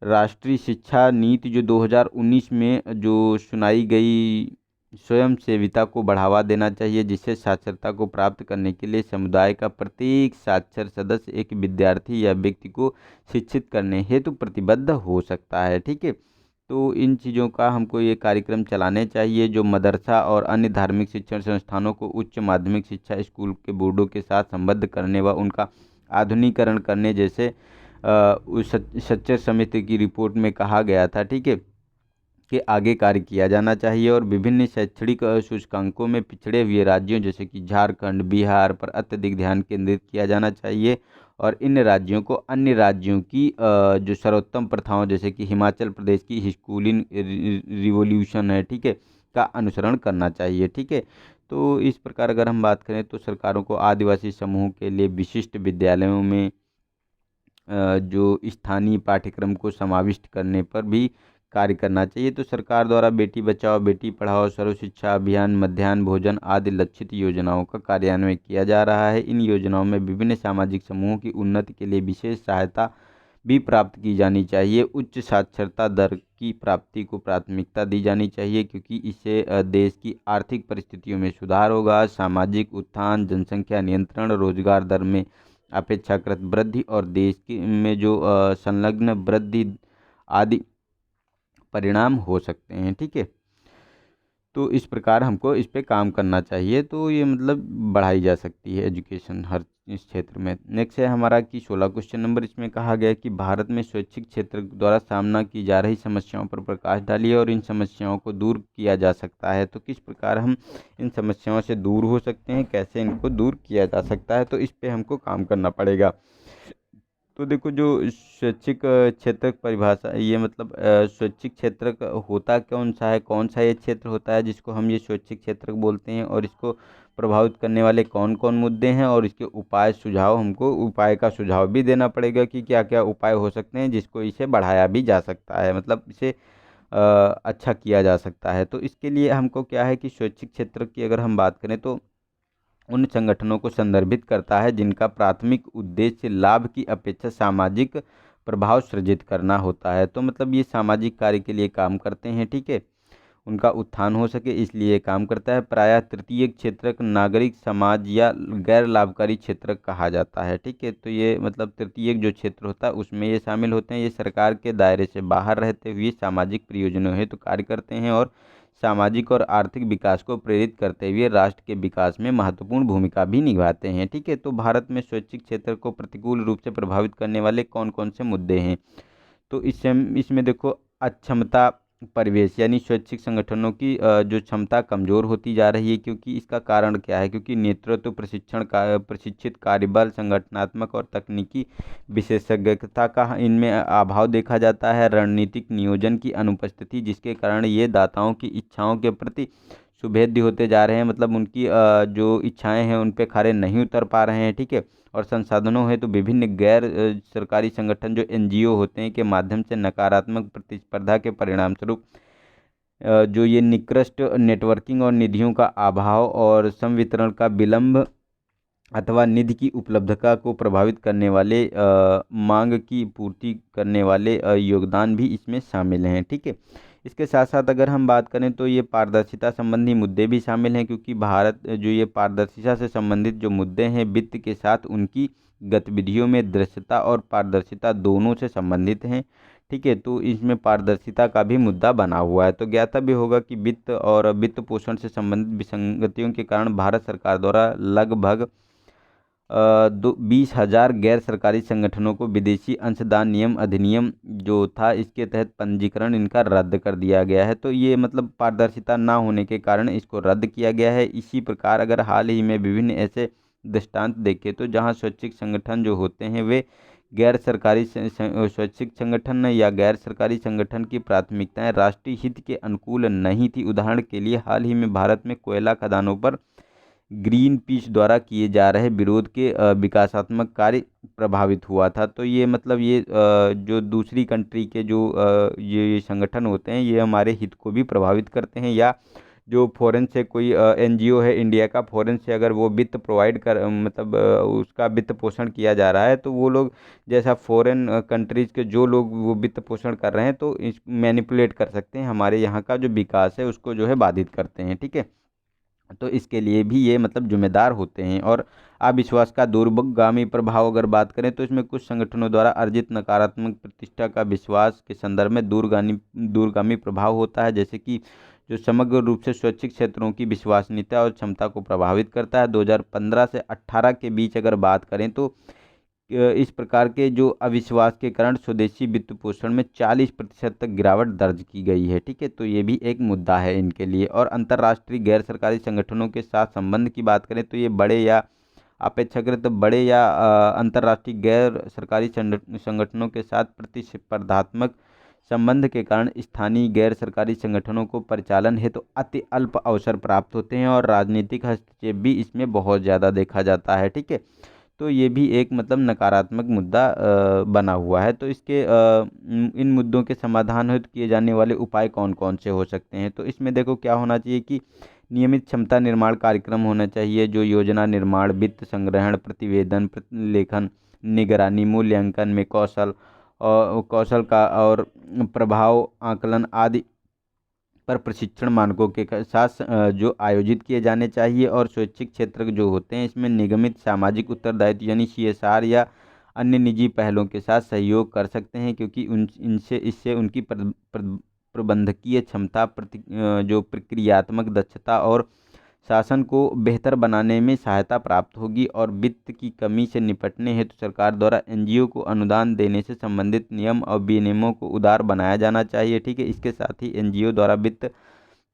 राष्ट्रीय शिक्षा नीति जो 2019 में जो सुनाई गई स्वयं सेविता को बढ़ावा देना चाहिए, जिससे साक्षरता को प्राप्त करने के लिए समुदाय का प्रत्येक साक्षर सदस्य एक विद्यार्थी या व्यक्ति को शिक्षित करने हेतु प्रतिबद्ध हो सकता है। ठीक है, तो इन चीज़ों का हमको ये कार्यक्रम चलाने चाहिए, जो मदरसा और अन्य धार्मिक शिक्षण संस्थानों को उच्च माध्यमिक शिक्षा स्कूल के बोर्डों के साथ संबद्ध करने व उनका आधुनिकीकरण करने, जैसे उस सच्चर समिति की रिपोर्ट में कहा गया था। ठीक है, कि आगे कार्य किया जाना चाहिए। और विभिन्न शैक्षणिक सूचकांकों में पिछड़े हुए राज्यों जैसे कि झारखंड, बिहार पर अत्यधिक ध्यान केंद्रित किया जाना चाहिए। और इन राज्यों को अन्य राज्यों की जो सर्वोत्तम प्रथाओं जैसे कि हिमाचल प्रदेश की स्कूलिंग रिवॉल्यूशन है, ठीक है, का अनुसरण करना चाहिए। ठीक है, तो इस प्रकार अगर हम बात करें तो सरकारों को आदिवासी समूह के लिए विशिष्ट विद्यालयों में जो स्थानीय पाठ्यक्रम को समाविष्ट करने पर भी कार्य करना चाहिए। तो सरकार द्वारा बेटी बचाओ बेटी पढ़ाओ, सर्व शिक्षा अभियान, मध्याह्न भोजन आदि लक्षित योजनाओं का कार्यान्वयन किया जा रहा है। इन योजनाओं में विभिन्न सामाजिक समूहों की उन्नति के लिए विशेष सहायता भी प्राप्त की जानी चाहिए। उच्च साक्षरता दर की प्राप्ति को प्राथमिकता दी जानी चाहिए, क्योंकि इससे देश की आर्थिक परिस्थितियों में सुधार होगा, सामाजिक उत्थान, जनसंख्या नियंत्रण, रोजगार दर में अपेक्षाकृत वृद्धि और देश की में जो संलग्न वृद्धि आदि परिणाम हो सकते हैं। ठीक है, तो इस प्रकार हमको इस पे काम करना चाहिए। तो ये मतलब बढ़ाई जा सकती है एजुकेशन हर इस क्षेत्र में। नेक्स्ट है हमारा कि 16 क्वेश्चन नंबर, इसमें कहा गया कि भारत में शैक्षिक क्षेत्र द्वारा सामना की जा रही समस्याओं पर प्रकाश डालिए और इन समस्याओं को दूर किया जा सकता है। तो किस प्रकार हम इन समस्याओं से दूर हो सकते हैं, कैसे इनको दूर किया जा सकता है, तो इस पे हमको काम करना पड़ेगा। तो देखो, जो स्वैच्छिक क्षेत्र की परिभाषा, ये मतलब स्वैच्छिक क्षेत्र होता कौन सा है, कौन सा ये क्षेत्र होता है जिसको हम ये स्वैच्छिक क्षेत्र बोलते हैं, और इसको प्रभावित करने वाले कौन कौन मुद्दे हैं, और इसके उपाय सुझाव, हमको उपाय का सुझाव भी देना पड़ेगा कि क्या क्या उपाय हो सकते हैं जिसको इसे बढ़ाया भी जा सकता है, मतलब इसे अच्छा किया जा सकता है। तो इसके लिए हमको क्या है कि स्वैच्छिक क्षेत्र की अगर हम बात करें तो उन संगठनों को संदर्भित करता है जिनका प्राथमिक उद्देश्य लाभ की अपेक्षा सामाजिक प्रभाव सृजित करना होता है। तो मतलब ये सामाजिक कार्य के लिए काम करते हैं। ठीक है, उनका उत्थान हो सके इसलिए काम करता है। प्रायः तृतीय क्षेत्र नागरिक समाज या गैर लाभकारी क्षेत्र कहा जाता है। ठीक है, तो ये मतलब तृतीय जो क्षेत्र होता है उसमें ये शामिल होते हैं। ये सरकार के दायरे से बाहर रहते हुए सामाजिक प्रयोजनों हेतु कार्य करते हैं और सामाजिक और आर्थिक विकास को प्रेरित करते हुए राष्ट्र के विकास में महत्वपूर्ण भूमिका भी निभाते हैं। ठीक है, तो भारत में स्वैच्छिक क्षेत्र को प्रतिकूल रूप से प्रभावित करने वाले कौन कौन से मुद्दे हैं, तो इसमें देखो, अक्षमता परिवेश यानी स्वैच्छिक संगठनों की जो क्षमता कमजोर होती जा रही है। क्योंकि इसका कारण क्या है, क्योंकि नेतृत्व प्रशिक्षण का प्रशिक्षित कार्यबल, संगठनात्मक और तकनीकी विशेषज्ञता का इनमें अभाव देखा जाता है। रणनीतिक नियोजन की अनुपस्थिति, जिसके कारण ये दाताओं की इच्छाओं के प्रति सुभेद्य होते जा रहे हैं, मतलब उनकी जो इच्छाएं हैं उन पे खरे नहीं उतर पा रहे हैं। ठीक है, और संसाधनों है तो विभिन्न गैर सरकारी संगठन जो एनजीओ होते हैं के माध्यम से नकारात्मक प्रतिस्पर्धा के परिणाम स्वरूप जो ये निकृष्ट नेटवर्किंग और निधियों का अभाव और संवितरण का विलंब अथवा निधि की उपलब्धता को प्रभावित करने वाले मांग की पूर्ति करने वाले योगदान भी इसमें शामिल हैं। ठीक है, इसके साथ साथ अगर हम बात करें तो ये पारदर्शिता संबंधी मुद्दे भी शामिल हैं, क्योंकि भारत जो ये पारदर्शिता से संबंधित जो मुद्दे हैं वित्त के साथ उनकी गतिविधियों में दृश्यता और पारदर्शिता दोनों से संबंधित हैं। ठीक है, तो इसमें पारदर्शिता का भी मुद्दा बना हुआ है। तो ज्ञाता भी होगा कि वित्त और वित्त पोषण से संबंधित विसंगतियों के कारण भारत सरकार द्वारा लगभग 20,000 गैर सरकारी संगठनों को विदेशी अंशदान नियम अधिनियम जो था इसके तहत पंजीकरण इनका रद्द कर दिया गया है। तो ये मतलब पारदर्शिता ना होने के कारण इसको रद्द किया गया है। इसी प्रकार अगर हाल ही में विभिन्न ऐसे दृष्टांत देखें तो जहां स्वैच्छिक संगठन जो होते हैं वे गैर सरकारी स्वैच्छिक संगठन या गैर सरकारी संगठन की प्राथमिकताएं राष्ट्रीय हित के अनुकूल नहीं थी। उदाहरण के लिए हाल ही में भारत में कोयला खदानों पर ग्रीन पीस द्वारा किए जा रहे विरोध के विकासात्मक कार्य प्रभावित हुआ था। तो ये मतलब ये जो दूसरी कंट्री के जो ये संगठन होते हैं ये हमारे हित को भी प्रभावित करते हैं, या जो फॉरेन से कोई एनजीओ है इंडिया का, फॉरेन से अगर वो वित्त प्रोवाइड कर मतलब उसका वित्त पोषण किया जा रहा है तो वो लोग जैसा फॉरेन कंट्रीज़ के जो लोग वो वित्त पोषण कर रहे हैं तो इस मैनिपुलेट कर सकते हैं, हमारे यहाँ का जो विकास है उसको जो है बाधित करते हैं। ठीक है, तो इसके लिए भी ये मतलब जिम्मेदार होते हैं। और अविश्वास का दूरगामी प्रभाव अगर बात करें तो इसमें कुछ संगठनों द्वारा अर्जित नकारात्मक प्रतिष्ठा का विश्वास के संदर्भ में दूरगामी प्रभाव होता है, जैसे कि जो समग्र रूप से स्वैच्छिक क्षेत्रों की विश्वसनीयता और क्षमता को प्रभावित करता है। 2015 से 18 के बीच अगर बात करें तो इस प्रकार के जो अविश्वास के कारण स्वदेशी वित्त पोषण में 40% तक गिरावट दर्ज की गई है। ठीक है, तो ये भी एक मुद्दा है इनके लिए। और अंतर्राष्ट्रीय गैर सरकारी संगठनों के साथ संबंध की बात करें तो ये बड़े या अपेक्षाकृत बड़े या अंतर्राष्ट्रीय गैर सरकारी संगठनों के साथ प्रतिस्पर्धात्मक संबंध के कारण स्थानीय गैर सरकारी संगठनों को परिचालन हेतु अति अल्प अवसर प्राप्त होते हैं और राजनीतिक हस्तक्षेप भी इसमें बहुत ज़्यादा देखा जाता है। ठीक है, तो ये भी एक मतलब नकारात्मक मुद्दा बना हुआ है। तो इसके इन मुद्दों के समाधान हेतु किए जाने वाले उपाय कौन कौन से हो सकते हैं, तो इसमें देखो क्या होना चाहिए कि नियमित क्षमता निर्माण कार्यक्रम होना चाहिए, जो योजना निर्माण, वित्त संग्रहण, प्रतिवेदन, प्रतिलेखन, निगरानी, मूल्यांकन में कौशल का और प्रभाव आकलन आदि पर प्रशिक्षण मानकों के साथ जो आयोजित किए जाने चाहिए। और स्वैच्छिक क्षेत्र जो होते हैं इसमें निगमित सामाजिक उत्तरदायित्व यानी CSR या अन्य निजी पहलों के साथ सहयोग कर सकते हैं, क्योंकि इससे उनकी प्रबंधकीय क्षमता, जो प्रक्रियात्मक दक्षता और शासन को बेहतर बनाने में सहायता प्राप्त होगी। और वित्त की कमी से निपटने हेतु सरकार द्वारा एनजीओ को अनुदान देने से संबंधित नियम और विनियमों को उदार बनाया जाना चाहिए। ठीक है, इसके साथ ही एनजीओ द्वारा वित्त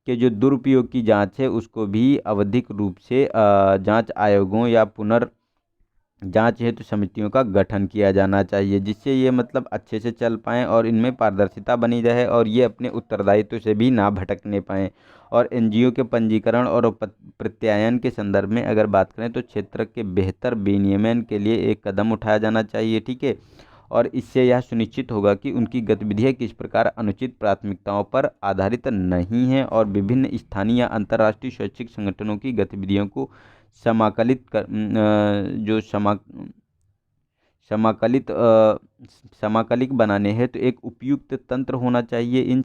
के जो दुरुपयोग की जांच है उसको भी आवधिक रूप से जांच आयोगों या जांच हेतु समितियों का गठन किया जाना चाहिए, जिससे ये मतलब अच्छे से चल पाएँ और इनमें पारदर्शिता बनी रहे और ये अपने उत्तरदायित्व से भी ना भटकने पाएँ। और एनजीओ के पंजीकरण और प्रत्यायन के संदर्भ में अगर बात करें तो क्षेत्र के बेहतर विनियमन के लिए एक कदम उठाया जाना चाहिए। ठीक है, और इससे यह सुनिश्चित होगा कि उनकी गतिविधियाँ किस प्रकार अनुचित प्राथमिकताओं पर आधारित नहीं हैं और विभिन्न स्थानीय या अंतर्राष्ट्रीय स्वैच्छिक संगठनों की गतिविधियों को समाकलित कर जो समाकलित बनाने हैं तो एक उपयुक्त तंत्र होना चाहिए। इन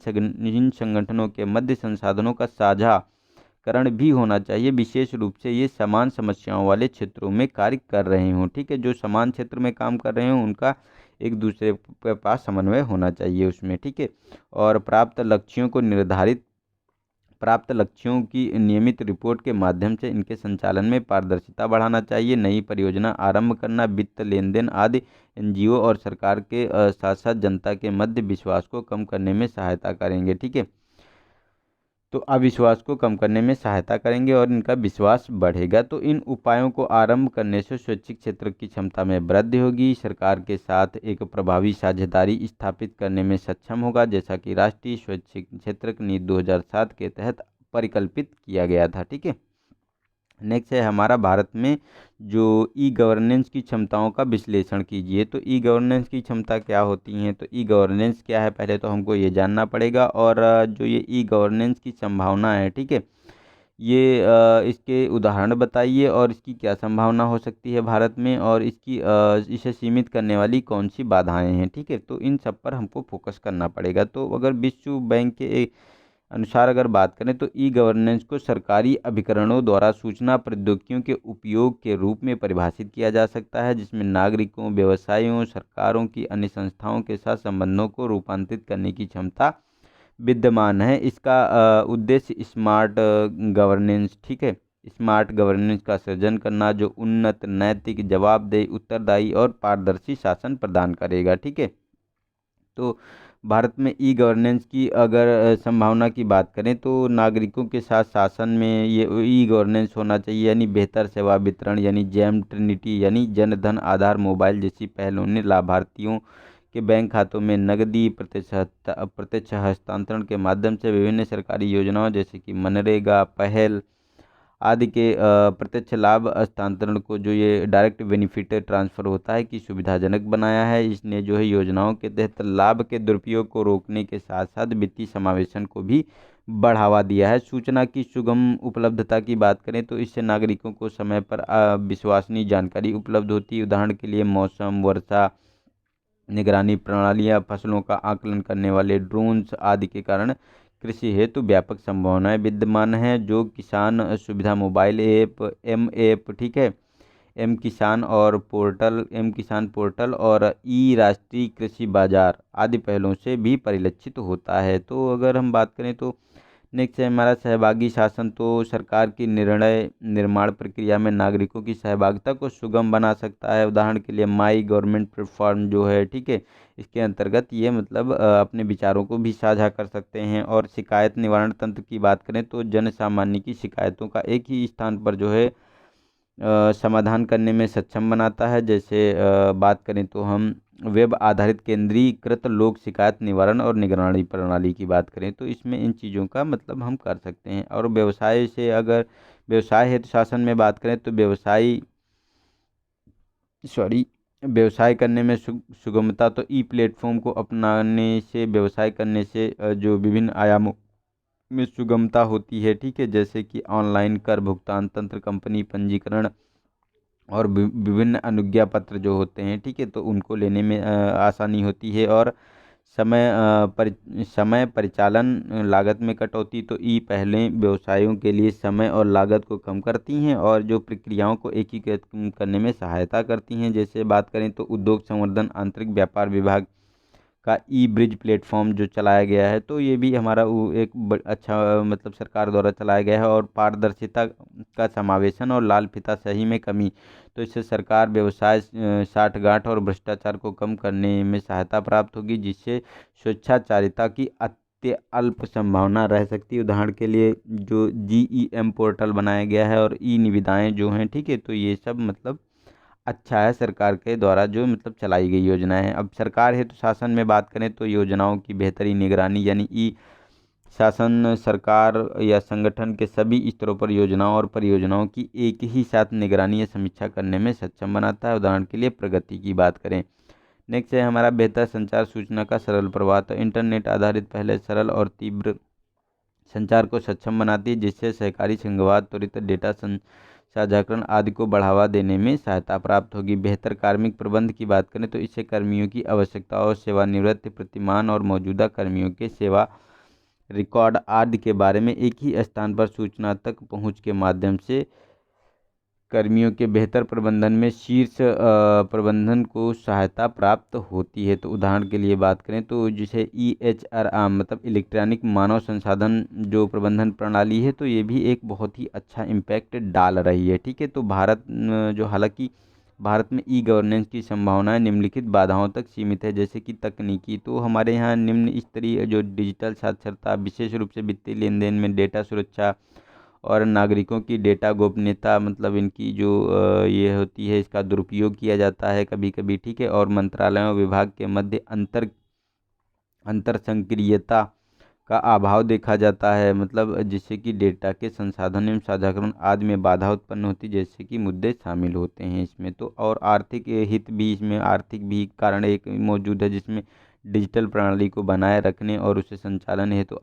संगठनों के मध्य संसाधनों का साझाकरण भी होना चाहिए, विशेष रूप से ये समान समस्याओं वाले क्षेत्रों में कार्य कर रहे हों। ठीक है, जो समान क्षेत्र में काम कर रहे हों उनका एक दूसरे के पास समन्वय होना चाहिए उसमें। ठीक है, और प्राप्त लक्ष्यों की नियमित रिपोर्ट के माध्यम से इनके संचालन में पारदर्शिता बढ़ाना चाहिए। नई परियोजना आरंभ करना, वित्त लेन देन आदि एनजीओ और सरकार के साथ साथ जनता के मध्य विश्वास को कम करने में सहायता करेंगे। ठीक है, तो अविश्वास को कम करने में सहायता करेंगे और इनका विश्वास बढ़ेगा। तो इन उपायों को आरंभ करने से स्वैच्छिक क्षेत्र की क्षमता में वृद्धि होगी, सरकार के साथ एक प्रभावी साझेदारी स्थापित करने में सक्षम होगा, जैसा कि राष्ट्रीय स्वैच्छिक क्षेत्र नीति 2007 के तहत परिकल्पित किया गया था। ठीक है, नेक्स्ट है हमारा भारत में जो ई गवर्नेंस की क्षमताओं का विश्लेषण कीजिए। तो ई गवर्नेंस की क्षमता क्या होती हैं, तो ई गवर्नेंस क्या है पहले तो हमको ये जानना पड़ेगा। और जो ये ई गवर्नेंस की संभावना है, ठीक है, ये इसके उदाहरण बताइए और इसकी क्या संभावना हो सकती है भारत में, और इसे सीमित करने वाली कौन सी बाधाएं हैं। ठीक है, तो इन सब पर हमको फोकस करना पड़ेगा। तो अगर विश्व बैंक के अनुसार अगर बात करें तो ई गवर्नेंस को सरकारी अभिकरणों द्वारा सूचना प्रौद्योगिकियों के उपयोग के रूप में परिभाषित किया जा सकता है, जिसमें नागरिकों, व्यवसायों, सरकारों की अन्य संस्थाओं के साथ संबंधों को रूपांतरित करने की क्षमता विद्यमान है। इसका उद्देश्य स्मार्ट गवर्नेंस, ठीक है, स्मार्ट गवर्नेंस का सृजन करना जो उन्नत, नैतिक, जवाबदेह, उत्तरदायी और पारदर्शी शासन प्रदान करेगा। ठीक है, तो भारत में ई गवर्नेंस की अगर संभावना की बात करें तो नागरिकों के साथ शासन में ये ई गवर्नेंस होना चाहिए, यानी बेहतर सेवा वितरण, यानी जैम ट्रिनिटी, यानी जनधन आधार मोबाइल जैसी पहलों ने लाभार्थियों के बैंक खातों में नकदी प्रत्यक्ष हस्तांतरण के माध्यम से विभिन्न सरकारी योजनाओं जैसे कि मनरेगा, पहल आदि के प्रत्यक्ष लाभ हस्तांतरण को, जो ये डायरेक्ट बेनिफिट ट्रांसफ़र होता है, कि सुविधाजनक बनाया है। इसने जो है योजनाओं के तहत लाभ के दुरुपयोग को रोकने के साथ साथ वित्तीय समावेशन को भी बढ़ावा दिया है। सूचना की सुगम उपलब्धता की बात करें तो इससे नागरिकों को समय पर विश्वसनीय जानकारी उपलब्ध होती है। उदाहरण के लिए मौसम, वर्षा निगरानी प्रणालियाँ, फसलों का आकलन करने वाले ड्रोन्स आदि के कारण कृषि हेतु व्यापक संभावनाएं विद्यमान हैं। जो किसान सुविधा मोबाइल ऐप, ठीक है, एम किसान पोर्टल और ई राष्ट्रीय कृषि बाजार आदि पहलों से भी परिलक्षित होता है। तो अगर हम बात करें तो नेक्स्ट है हमारा सहभागी शासन। तो सरकार की निर्णय निर्माण प्रक्रिया में नागरिकों की सहभागिता को सुगम बना सकता है। उदाहरण के लिए माई गवर्नमेंट प्लेटफॉर्म जो है, ठीक है, इसके अंतर्गत ये मतलब अपने विचारों को भी साझा कर सकते हैं। और शिकायत निवारण तंत्र की बात करें तो जन सामान्य की शिकायतों का एक ही स्थान पर जो है समाधान करने में सक्षम बनाता है। जैसे बात करें तो हम वेब आधारित केंद्रीकृत लोक शिकायत निवारण और निगरानी प्रणाली की बात करें तो इसमें इन चीज़ों का मतलब हम कर सकते हैं। और व्यवसाय से अगर व्यवसाय हेतु शासन में बात करें तो व्यवसाय करने में सुगमता। तो ई प्लेटफॉर्म को अपनाने से व्यवसाय करने से जो विभिन्न आयामों में सुगमता होती है, ठीक है, जैसे कि ऑनलाइन कर भुगतान तंत्र, कंपनी पंजीकरण और विभिन्न अनुज्ञा पत्र जो होते हैं, ठीक है, तो उनको लेने में आसानी होती है। और समय परिचालन लागत में कटौती। तो ई पहलें व्यवसायों के लिए समय और लागत को कम करती हैं और जो प्रक्रियाओं को एकीकृत करने में सहायता करती हैं। जैसे बात करें तो उद्योग संवर्धन आंतरिक व्यापार विभाग का ई ब्रिज प्लेटफॉर्म जो चलाया गया है, तो ये भी हमारा एक अच्छा मतलब सरकार द्वारा चलाया गया है। और पारदर्शिता का समावेशन और लाल फीता सही में कमी। तो इससे सरकार व्यवसाय साठगांठ और भ्रष्टाचार को कम करने में सहायता प्राप्त होगी, जिससे स्वेच्छाचारिता की अल्प संभावना रह सकती है। उदाहरण के लिए जो GEM पोर्टल बनाया गया है और ई निविदाएँ जो हैं, ठीक है, तो ये सब मतलब अच्छा है सरकार के द्वारा जो मतलब चलाई गई योजनाएं हैं। अब सरकार हेतु शासन में बात करें तो योजनाओं की बेहतरीन निगरानी, यानी ई शासन सरकार या संगठन के सभी स्तरों पर योजनाओं और परियोजनाओं की एक ही साथ निगरानी या समीक्षा करने में सक्षम बनाता है। उदाहरण के लिए प्रगति की बात करें। नेक्स्ट है हमारा बेहतर संचार, सूचना का सरल प्रवाह। तो इंटरनेट आधारित पहले सरल और तीव्र संचार को सक्षम बनाती है, जिससे सहकारी संघवाद, त्वरित डेटा साझाकरण आदि को बढ़ावा देने में सहायता प्राप्त होगी। बेहतर कार्मिक प्रबंध की बात करें तो इससे कर्मियों की आवश्यकताओं, सेवानिवृत्त, प्रतिमान और मौजूदा कर्मियों के सेवा रिकॉर्ड आदि के बारे में एक ही स्थान पर सूचना तक पहुंच के माध्यम से कर्मियों के बेहतर प्रबंधन में शीर्ष प्रबंधन को सहायता प्राप्त होती है। तो उदाहरण के लिए बात करें तो जिसे EHR मतलब इलेक्ट्रॉनिक मानव संसाधन जो प्रबंधन प्रणाली है, तो ये भी एक बहुत ही अच्छा इम्पैक्ट डाल रही है, ठीक है। तो हालांकि भारत में ई गवर्नेंस की संभावनाएं निम्नलिखित बाधाओं तक सीमित है, जैसे कि तकनीकी। तो हमारे यहाँ निम्न स्तरीय जो डिजिटल साक्षरता, विशेष रूप से वित्तीय लेन देन में डेटा सुरक्षा और नागरिकों की डेटा गोपनीयता, मतलब इनकी जो ये होती है, इसका दुरुपयोग किया जाता है कभी कभी, ठीक है। और मंत्रालयों और विभाग के मध्य अंतर संक्रियता का अभाव देखा जाता है, मतलब जिससे कि डेटा के संसाधन एवं साझाकरण आदि में बाधा उत्पन्न होती है, जैसे कि मुद्दे शामिल होते हैं इसमें। तो और आर्थिक हित भी, इसमें आर्थिक भी कारण एक मौजूद है, जिसमें डिजिटल प्रणाली को बनाए रखने और उसे संचालन हेतु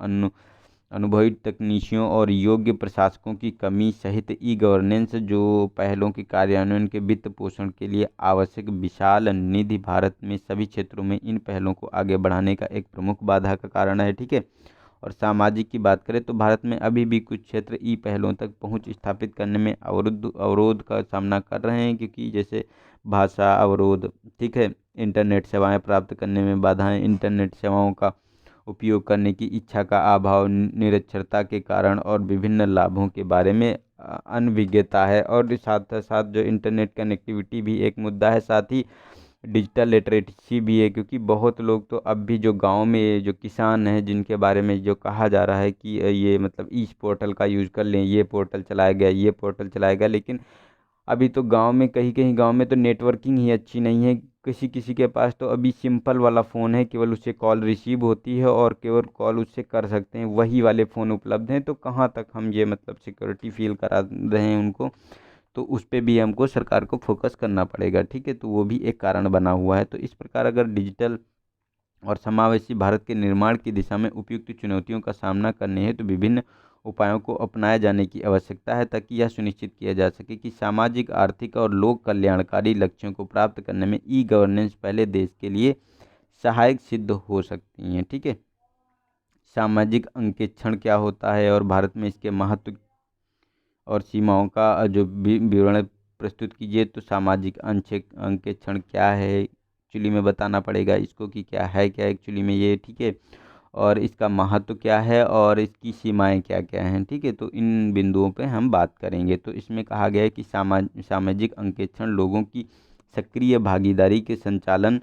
अनुभवी तकनीशियों और योग्य प्रशासकों की कमी सहित ई गवर्नेंस जो पहलों के कार्यान्वयन के वित्त पोषण के लिए आवश्यक विशाल निधि भारत में सभी क्षेत्रों में इन पहलों को आगे बढ़ाने का एक प्रमुख बाधा का कारण है, ठीक है। और सामाजिक की बात करें तो भारत में अभी भी कुछ क्षेत्र ई पहलों तक पहुंच स्थापित करने में अवरोध का सामना कर रहे हैं, क्योंकि जैसे भाषा अवरोध, ठीक है, इंटरनेट सेवाएं प्राप्त करने में बाधाएं, इंटरनेट सेवाओं का उपयोग करने की इच्छा का अभाव, निरक्षरता के कारण और विभिन्न लाभों के बारे में अनभिज्ञता है। और साथ साथ जो इंटरनेट कनेक्टिविटी भी एक मुद्दा है। साथ ही डिजिटल लिटरेसी भी है, क्योंकि बहुत लोग तो अब भी जो गांव में जो किसान हैं जिनके बारे में जो कहा जा रहा है कि ये मतलब इस पोर्टल का यूज़ कर लें, ये पोर्टल चलाया गया, ये पोर्टल चलाया गया, लेकिन अभी तो गांव में कहीं कहीं गांव में तो नेटवर्किंग ही अच्छी नहीं है। किसी किसी के पास तो अभी सिंपल वाला फ़ोन है, केवल उससे कॉल रिसीव होती है और केवल कॉल उससे कर सकते हैं, वही वाले फ़ोन उपलब्ध हैं। तो कहाँ तक हम ये मतलब सिक्योरिटी फील करा रहे हैं उनको, तो उस पे भी हमको सरकार को फोकस करना पड़ेगा। ठीक है, तो वो भी एक कारण बना हुआ है। तो इस प्रकार अगर डिजिटल और समावेशी भारत के निर्माण की दिशा में उपयुक्त चुनौतियों का सामना करने हेतु विभिन्न उपायों को अपनाए जाने की आवश्यकता है, ताकि यह सुनिश्चित किया जा सके कि सामाजिक, आर्थिक और लोक कल्याणकारी लक्ष्यों को प्राप्त करने में ई गवर्नेंस पहले देश के लिए सहायक सिद्ध हो सकती हैं। ठीक है, सामाजिक अंकेक्षण क्या होता है और भारत में इसके महत्व और सीमाओं का जो विवरण प्रस्तुत कीजिए। तो सामाजिक अंकेक्षण क्या है एक्चुअली में बताना पड़ेगा इसको कि क्या है क्या एक्चुअली में ये। ठीक है, और इसका महत्व क्या है और इसकी सीमाएं क्या क्या हैं। ठीक है, तो इन बिंदुओं पे हम बात करेंगे। तो इसमें कहा गया है कि सामाजिक अंकेक्षण लोगों की सक्रिय भागीदारी के संचालन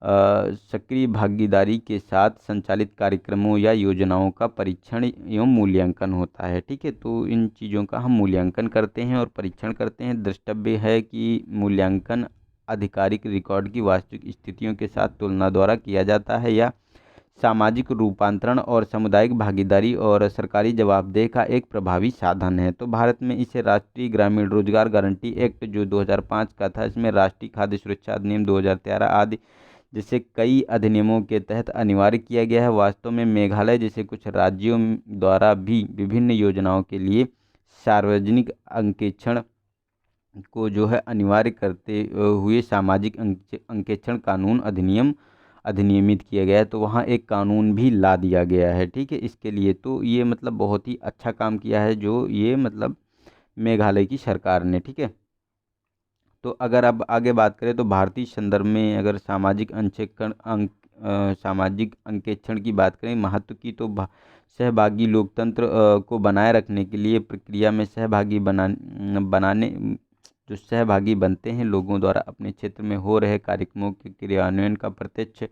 सक्रिय भागीदारी के साथ संचालित कार्यक्रमों या योजनाओं का परीक्षण एवं मूल्यांकन होता है। ठीक है, तो इन चीज़ों का हम मूल्यांकन करते हैं और परीक्षण करते हैं। द्रष्टव्य है कि मूल्यांकन आधिकारिक रिकॉर्ड की वास्तविक स्थितियों के साथ तुलना द्वारा किया जाता है, या सामाजिक रूपांतरण और सामुदायिक भागीदारी और सरकारी जवाबदेही का एक प्रभावी साधन है। तो भारत में इसे राष्ट्रीय ग्रामीण रोजगार गारंटी एक्ट जो 2005 का था, इसमें राष्ट्रीय खाद्य सुरक्षा अधिनियम 2013 आदि जैसे कई अधिनियमों के तहत अनिवार्य किया गया है। वास्तव में मेघालय जैसे कुछ राज्यों द्वारा भी विभिन्न योजनाओं के लिए सार्वजनिक अंकेक्षण को जो है अनिवार्य करते हुए सामाजिक अंकेक्षण कानून अधिनियमित किया गया है। तो वहाँ एक कानून भी ला दिया गया है। ठीक है, इसके लिए तो ये मतलब बहुत ही अच्छा काम किया है जो ये मतलब मेघालय की सरकार ने। ठीक है, तो अगर अब आगे बात करें तो भारतीय संदर्भ में अगर सामाजिक अंकेक्षण की बात करें महत्व की, तो सहभागी लोकतंत्र को बनाए रखने के लिए प्रक्रिया में बनाने जो सहभागी बनते हैं लोगों द्वारा अपने क्षेत्र में हो रहे कार्यक्रमों के क्रियान्वयन का प्रत्यक्ष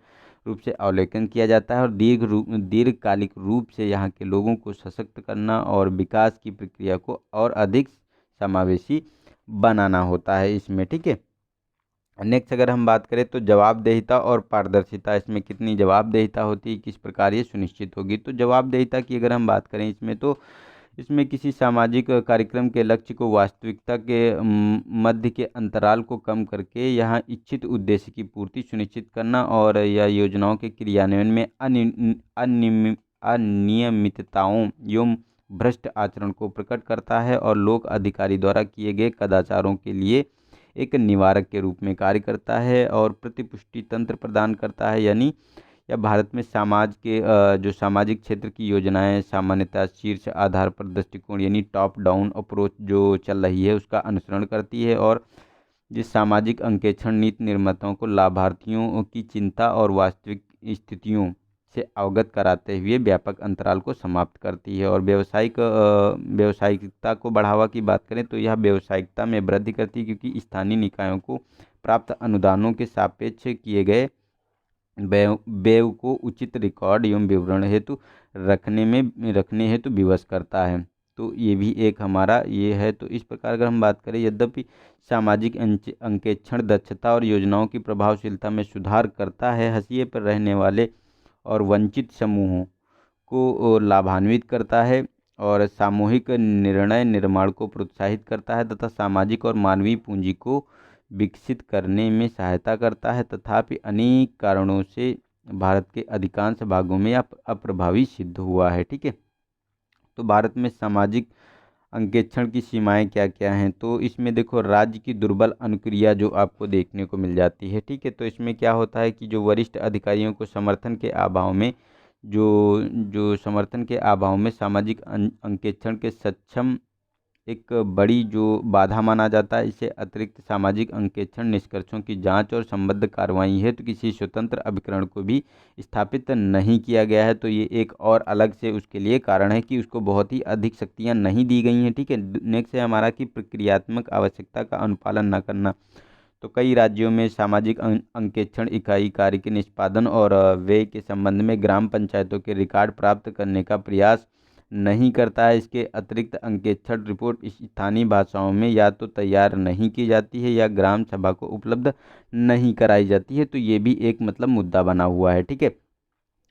रूप से अवलोकन किया जाता है और दीर्घकालिक रूप से यहाँ के लोगों को सशक्त करना और विकास की प्रक्रिया को और अधिक समावेशी बनाना होता है इसमें। ठीक है, नेक्स्ट अगर हम बात करें तो जवाबदेहिता और पारदर्शिता, इसमें कितनी जवाबदेहिता होती है, किस प्रकार ये सुनिश्चित होगी। तो जवाबदेहिता की अगर हम बात करें इसमें, तो इसमें किसी सामाजिक कार्यक्रम के लक्ष्य को वास्तविकता के मध्य के अंतराल को कम करके यहाँ इच्छित उद्देश्य की पूर्ति सुनिश्चित करना और या योजनाओं के क्रियान्वयन में अनियमितताओं एवं भ्रष्ट आचरण को प्रकट करता है और लोक अधिकारी द्वारा किए गए कदाचारों के लिए एक निवारक के रूप में कार्य करता है और प्रतिपुष्टि तंत्र प्रदान करता है। यानी या भारत में समाज के जो सामाजिक क्षेत्र की योजनाएं सामान्यतः शीर्ष आधार पर दृष्टिकोण यानी टॉप डाउन अप्रोच जो चल रही है उसका अनुसरण करती है और जिस सामाजिक अंकेक्षण नीति निर्माताओं को लाभार्थियों की चिंता और वास्तविक स्थितियों से अवगत कराते हुए व्यापक अंतराल को समाप्त करती है। और व्यावसायिकता को बढ़ावा की बात करें तो यह व्यावसायिकता में वृद्धि करती है, क्योंकि स्थानीय निकायों को प्राप्त अनुदानों के सापेक्ष किए गए व्यय को उचित रिकॉर्ड एवं विवरण हेतु रखने हेतु विवश करता है। तो ये भी एक हमारा ये है। तो इस प्रकार अगर हम बात करें, यद्यपि सामाजिक अंकेक्षण दक्षता और योजनाओं की प्रभावशीलता में सुधार करता है, हाशिए पर रहने वाले और वंचित समूहों को लाभान्वित करता है और सामूहिक निर्णय निर्माण को प्रोत्साहित करता है तथा सामाजिक और मानवीय पूंजी को विकसित करने में सहायता करता है। तथापि अनेक कारणों से भारत के अधिकांश भागों में यह अप्रभावी सिद्ध हुआ है। ठीक है, तो भारत में सामाजिक अंकेक्षण की सीमाएं क्या क्या हैं। तो इसमें देखो राज्य की दुर्बल अनुक्रिया जो आपको देखने को मिल जाती है। ठीक है, तो इसमें क्या होता है कि जो वरिष्ठ अधिकारियों को समर्थन के अभाव में सामाजिक अंकेक्षण के सक्षम एक बड़ी जो बाधा माना जाता है। इससे अतिरिक्त सामाजिक अंकेक्षण निष्कर्षों की जांच और संबद्ध कार्रवाई है तो किसी स्वतंत्र अभिकरण को भी स्थापित नहीं किया गया है। तो ये एक और अलग से उसके लिए कारण है कि उसको बहुत ही अधिक शक्तियां नहीं दी गई हैं। ठीक है, नेक्स्ट है हमारा कि प्रक्रियात्मक आवश्यकता का अनुपालन न करना। तो कई राज्यों में सामाजिक अंकेक्षण इकाई कार्य के निष्पादन और व्यय के संबंध में ग्राम पंचायतों के रिकॉर्ड प्राप्त करने का प्रयास नहीं करता है। इसके अतिरिक्त अंकेक्षण रिपोर्ट स्थानीय भाषाओं में या तो तैयार नहीं की जाती है या ग्राम सभा को उपलब्ध नहीं कराई जाती है। तो ये भी एक मतलब मुद्दा बना हुआ है, ठीक है।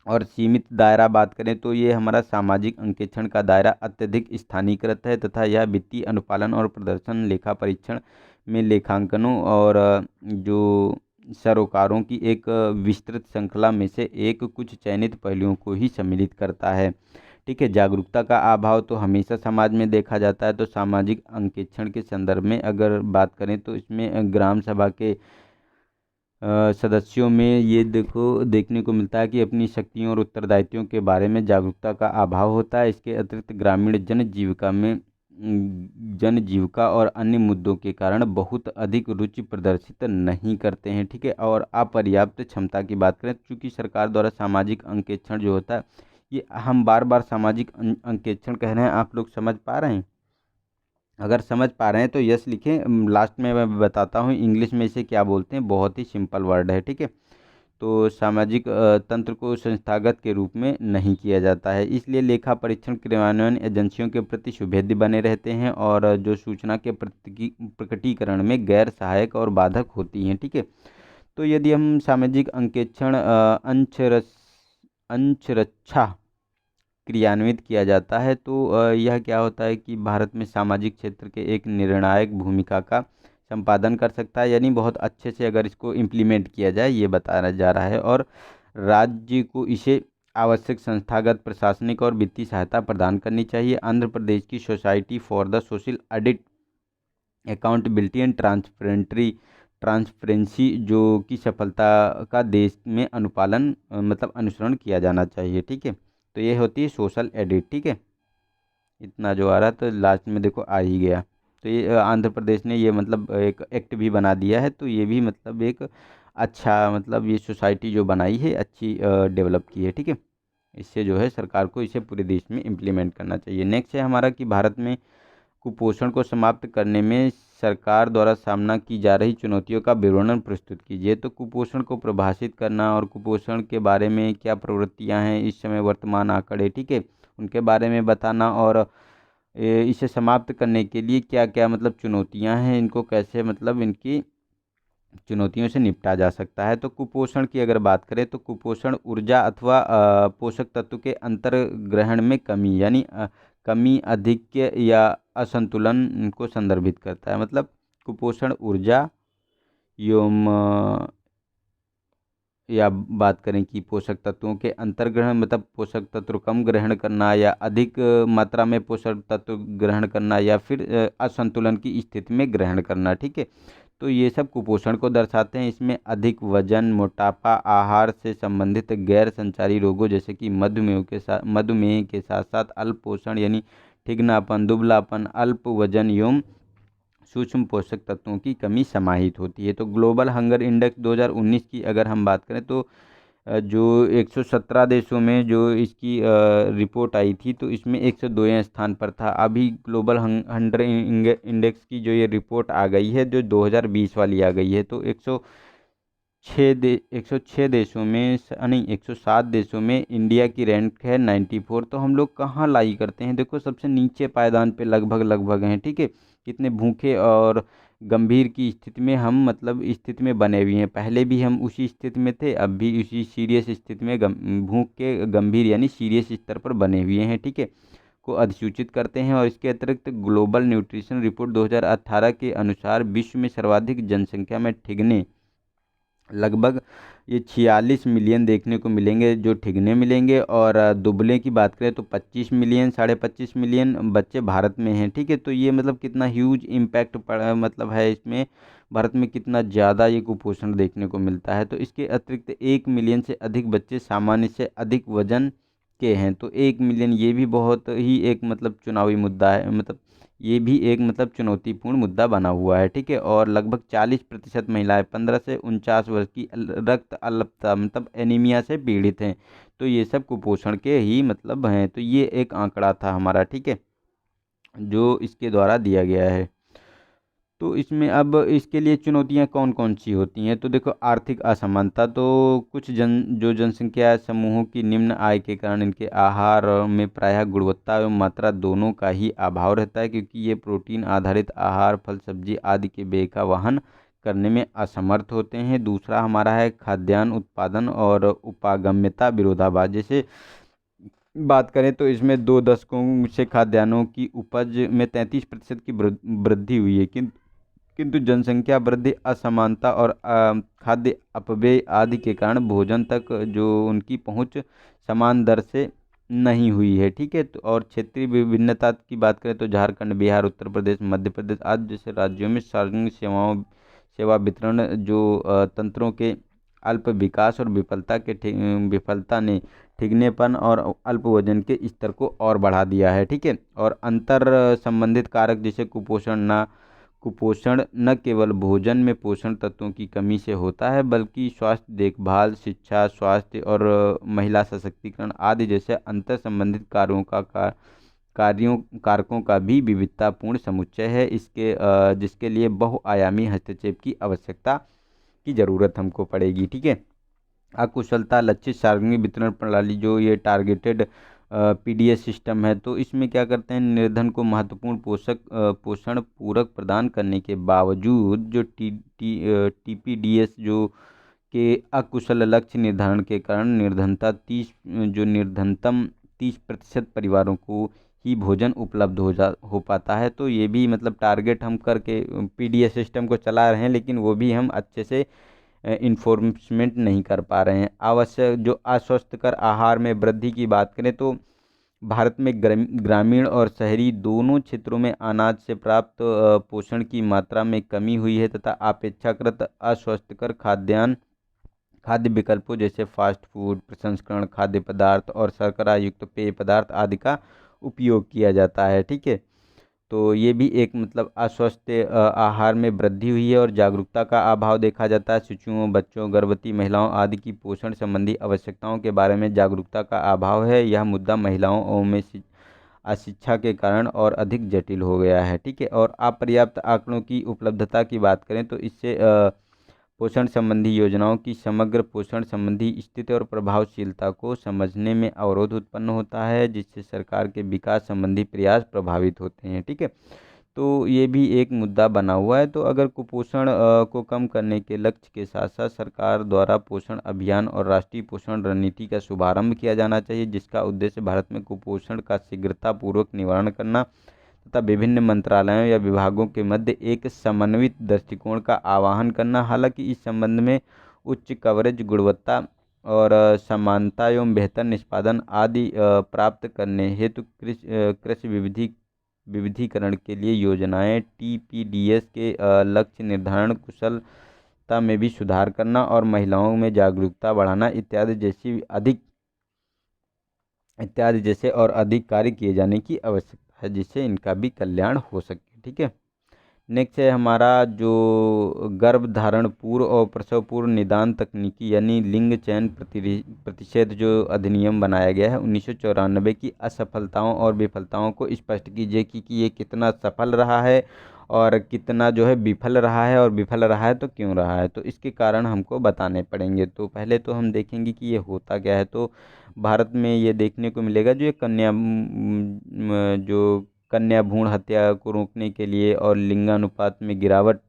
और सीमित दायरा बात करें तो ये हमारा सामाजिक अंकेक्षण का दायरा अत्यधिक स्थानीयकृत है तथा यह वित्तीय अनुपालन और प्रदर्शन लेखा परीक्षण में लेखांकनों और जो सरोकारों की एक विस्तृत श्रृंखला में से एक कुछ चयनित पहलुओं को ही सम्मिलित करता है, ठीक है। जागरूकता का अभाव तो हमेशा समाज में देखा जाता है। तो सामाजिक अंकेक्षण के संदर्भ में अगर बात करें तो इसमें ग्राम सभा के सदस्यों में ये देखने को मिलता है कि अपनी शक्तियों और उत्तरदायित्वों के बारे में जागरूकता का अभाव होता है। इसके अतिरिक्त ग्रामीण जनजीविका और अन्य मुद्दों के कारण बहुत अधिक रुचि प्रदर्शित नहीं करते हैं, ठीक है। और अपर्याप्त क्षमता की बात करें, चूँकि सरकार द्वारा सामाजिक अंकेक्षण जो होता है, ये हम बार बार सामाजिक अंकेक्षण कह रहे हैं, आप लोग समझ पा रहे हैं? अगर समझ पा रहे हैं तो यस लिखें। लास्ट में मैं बताता हूँ इंग्लिश में इसे क्या बोलते हैं, बहुत ही सिंपल वर्ड है, ठीक है। तो सामाजिक तंत्र को संस्थागत के रूप में नहीं किया जाता है, इसलिए लेखा परीक्षण क्रियान्वयन एजेंसियों के प्रति सुभेद्य बने रहते हैं और जो सूचना के प्रकटीकरण में गैर सहायक और बाधक होती हैं, ठीक है। तो यदि हम सामाजिक अंकेक्षण अंशरक्षा क्रियान्वित किया जाता है तो यह क्या होता है कि भारत में सामाजिक क्षेत्र के एक निर्णायक भूमिका का संपादन कर सकता है, यानी बहुत अच्छे से अगर इसको इम्प्लीमेंट किया जाए, ये बताया जा रहा है। और राज्य को इसे आवश्यक संस्थागत प्रशासनिक और वित्तीय सहायता प्रदान करनी चाहिए। आंध्र प्रदेश की society for the social audit accountability and transparency जो की सफलता का देश में अनुपालन मतलब अनुसरण किया जाना चाहिए, ठीक है। तो ये होती है सोशल एडिट, ठीक है। इतना जो आ रहा तो लास्ट में देखो आ ही गया। तो ये आंध्र प्रदेश ने ये मतलब एक एक्ट भी बना दिया है, तो ये भी मतलब एक अच्छा मतलब ये सोसाइटी जो बनाई है अच्छी डेवलप की है, ठीक है। इससे जो है सरकार को इसे पूरे देश में इम्प्लीमेंट करना चाहिए। नेक्स्ट है हमारा कि भारत में कुपोषण को समाप्त करने में सरकार द्वारा सामना की जा रही चुनौतियों का विवरण प्रस्तुत कीजिए। तो कुपोषण को परिभाषित करना और कुपोषण के बारे में क्या प्रवृत्तियां हैं इस समय वर्तमान आंकड़े, ठीक है, उनके बारे में बताना और इसे समाप्त करने के लिए क्या क्या मतलब चुनौतियां हैं, इनको कैसे मतलब इनकी चुनौतियों से निपटा जा सकता है। तो कुपोषण की अगर बात करें तो कुपोषण ऊर्जा अथवा पोषक तत्व के अंतर्ग्रहण में कमी यानी कमी आधिक्य या असंतुलन को संदर्भित करता है। मतलब कुपोषण ऊर्जा एवं या बात करें कि पोषक तत्वों के अंतर्ग्रहण मतलब पोषक तत्व कम ग्रहण करना या अधिक मात्रा में पोषक तत्व ग्रहण करना या फिर असंतुलन की स्थिति में ग्रहण करना, ठीक है। तो ये सब कुपोषण को दर्शाते हैं। इसमें अधिक वजन, मोटापा, आहार से संबंधित गैर संचारी रोगों जैसे कि मधुमेह के साथ साथ अल्प पोषण यानी ठिगनापन, दुबलापन, अल्प वजन एवं सूक्ष्म पोषक तत्वों की कमी समाहित होती है। तो ग्लोबल हंगर इंडेक्स 2019 की अगर हम बात करें तो जो 117 देशों में जो इसकी रिपोर्ट आई थी तो इसमें 102वें स्थान पर था। अभी ग्लोबल हंगर इंडेक्स की जो ये रिपोर्ट आ गई है जो 2020 वाली आ गई है तो 106 देशों में नहीं 107 देशों में इंडिया की रैंक है 94। तो हम लोग कहाँ लाई करते हैं, देखो सबसे नीचे पायदान पे लगभग हैं, ठीक है। कितने भूखे और गंभीर की स्थिति में हम मतलब स्थिति में बने हुए हैं। पहले भी हम उसी स्थिति में थे, अब भी उसी सीरियस स्थिति में भूख के गंभीर यानी सीरियस स्तर पर बने हुए हैं, ठीक है, को अधिसूचित करते हैं। और इसके अतिरिक्त ग्लोबल न्यूट्रिशन रिपोर्ट 2018 के अनुसार विश्व में सर्वाधिक जनसंख्या में ठिगने लगभग ये 46 मिलियन देखने को मिलेंगे जो ठिगने मिलेंगे। और दुबले की बात करें तो 25 मिलियन 25.5 मिलियन बच्चे भारत में हैं, ठीक है। तो ये मतलब कितना ह्यूज इम्पैक्ट पड़ा मतलब है इसमें, भारत में कितना ज़्यादा ये कुपोषण देखने को मिलता है। तो इसके अतिरिक्त 1 मिलियन से अधिक बच्चे सामान्य से अधिक वजन के हैं। तो 1 मिलियन ये भी बहुत ही एक मतलब चुनावी मुद्दा है, मतलब ये भी एक मतलब चुनौतीपूर्ण मुद्दा बना हुआ है, ठीक है। और लगभग 40% महिलाएं 15 से 49 वर्ष की रक्त अल्पता मतलब एनीमिया से पीड़ित हैं। तो ये सब कुपोषण के ही मतलब हैं। तो ये एक आंकड़ा था हमारा, ठीक है, जो इसके द्वारा दिया गया है। तो इसमें अब इसके लिए चुनौतियां कौन कौन सी होती हैं? तो देखो, आर्थिक असमानता, तो कुछ जनसंख्या समूहों की निम्न आय के कारण इनके आहार में प्रायः गुणवत्ता एवं मात्रा दोनों का ही अभाव रहता है, क्योंकि ये प्रोटीन आधारित आहार, फल सब्जी आदि के व्यय का वहन करने में असमर्थ होते हैं। दूसरा हमारा है खाद्यान्न उत्पादन और उपागम्यता विरोधाभास। जैसे बात करें तो इसमें 2 दशकों से खाद्यान्नों की उपज में 33% की वृद्धि हुई है, किंतु जनसंख्या वृद्धि, असमानता और खाद्य अपव्यय आदि के कारण भोजन तक जो उनकी पहुंच समान दर से नहीं हुई है। ठीक है, तो और क्षेत्रीय विभिन्नता की बात करें तो झारखंड, बिहार, उत्तर प्रदेश, मध्य प्रदेश आदि जैसे राज्यों में सार्वजनिक सेवा वितरण जो तंत्रों के अल्प विकास और विफलता ने ठिगनेपन और अल्प वजन के स्तर को और बढ़ा दिया है। ठीक है, और अंतर संबंधित कारक जैसे कुपोषण न केवल भोजन में पोषण तत्वों की कमी से होता है, बल्कि स्वास्थ्य देखभाल, शिक्षा, स्वास्थ्य और महिला सशक्तिकरण आदि जैसे अंतर संबंधित कारकों का भी विविधतापूर्ण समुच्चय है, जिसके लिए बहुआयामी हस्तक्षेप की आवश्यकता की ज़रूरत हमको पड़ेगी। ठीक है, अकुशलता, लक्षित सार्वजनिक वितरण प्रणाली, जो ये टारगेटेड पीडीएस सिस्टम है, तो इसमें क्या करते हैं, निर्धन को महत्वपूर्ण पोषण पूरक प्रदान करने के बावजूद जो टीपीडीएस जो के अकुशल लक्ष्य निर्धारण के कारण निर्धनतम 30% परिवारों को ही भोजन उपलब्ध हो पाता है। तो ये भी मतलब टारगेट हम करके पीडीएस सिस्टम को चला रहे हैं, लेकिन वो भी हम अच्छे से इन्फोर्समेंट नहीं कर पा रहे हैं। आवश्यक जो अस्वस्थकर आहार में वृद्धि की बात करें तो भारत में ग्रामीण और शहरी दोनों क्षेत्रों में अनाज से प्राप्त पोषण की मात्रा में कमी हुई है, तथा अपेक्षाकृत अस्वस्थकर खाद्य विकल्पों जैसे फास्ट फूड, प्रसंस्करण खाद्य पदार्थ और शर्करा युक्त पेय पदार्थ आदि का उपयोग किया जाता है। ठीक है, तो ये भी एक मतलब अस्वस्थ आहार में वृद्धि हुई है और जागरूकता का अभाव देखा जाता है। शिशुओं, बच्चों, गर्भवती महिलाओं आदि की पोषण संबंधी आवश्यकताओं के बारे में जागरूकता का अभाव है। यह मुद्दा महिलाओं में अशिक्षा के कारण और अधिक जटिल हो गया है। ठीक है, और अपर्याप्त आंकड़ों की उपलब्धता की बात करें तो इससे पोषण संबंधी योजनाओं की समग्र पोषण संबंधी स्थिति और प्रभावशीलता को समझने में अवरोध उत्पन्न होता है, जिससे सरकार के विकास संबंधी प्रयास प्रभावित होते हैं। ठीक है, तो ये भी एक मुद्दा बना हुआ है। तो अगर कुपोषण को कम करने के लक्ष्य के साथ साथ सरकार द्वारा पोषण अभियान और राष्ट्रीय पोषण रणनीति का शुभारंभ किया जाना चाहिए, जिसका उद्देश्य भारत में कुपोषण का शीघ्रतापूर्वक निवारण करना तथा विभिन्न मंत्रालयों या विभागों के मध्य एक समन्वित दृष्टिकोण का आह्वान करना। हालांकि इस संबंध में उच्च कवरेज, गुणवत्ता और समानता एवं बेहतर निष्पादन आदि प्राप्त करने हेतु कृषि विविधीकरण के लिए योजनाएं, टीपीडीएस के लक्ष्य निर्धारण, कुशलता में भी सुधार करना और महिलाओं में जागरूकता बढ़ाना इत्यादि जैसे और अधिक कार्य किए जाने की आवश्यकता है, जिससे इनका भी कल्याण हो सके। ठीक है, नेक्स्ट है हमारा जो गर्भधारण पूर्व और प्रसव पूर्व निदान तकनीकी यानी लिंग चयन प्रतिषेध जो अधिनियम बनाया गया है 1994 की असफलताओं और विफलताओं को स्पष्ट कीजिए कि ये कितना सफल रहा है और कितना जो है विफल रहा है, और विफल रहा है तो क्यों रहा है, तो इसके कारण हमको बताने पड़ेंगे। तो पहले तो हम देखेंगे कि ये होता क्या है। तो भारत में ये देखने को मिलेगा जो ये कन्या भ्रूण हत्या को रोकने के लिए और लिंगानुपात में गिरावट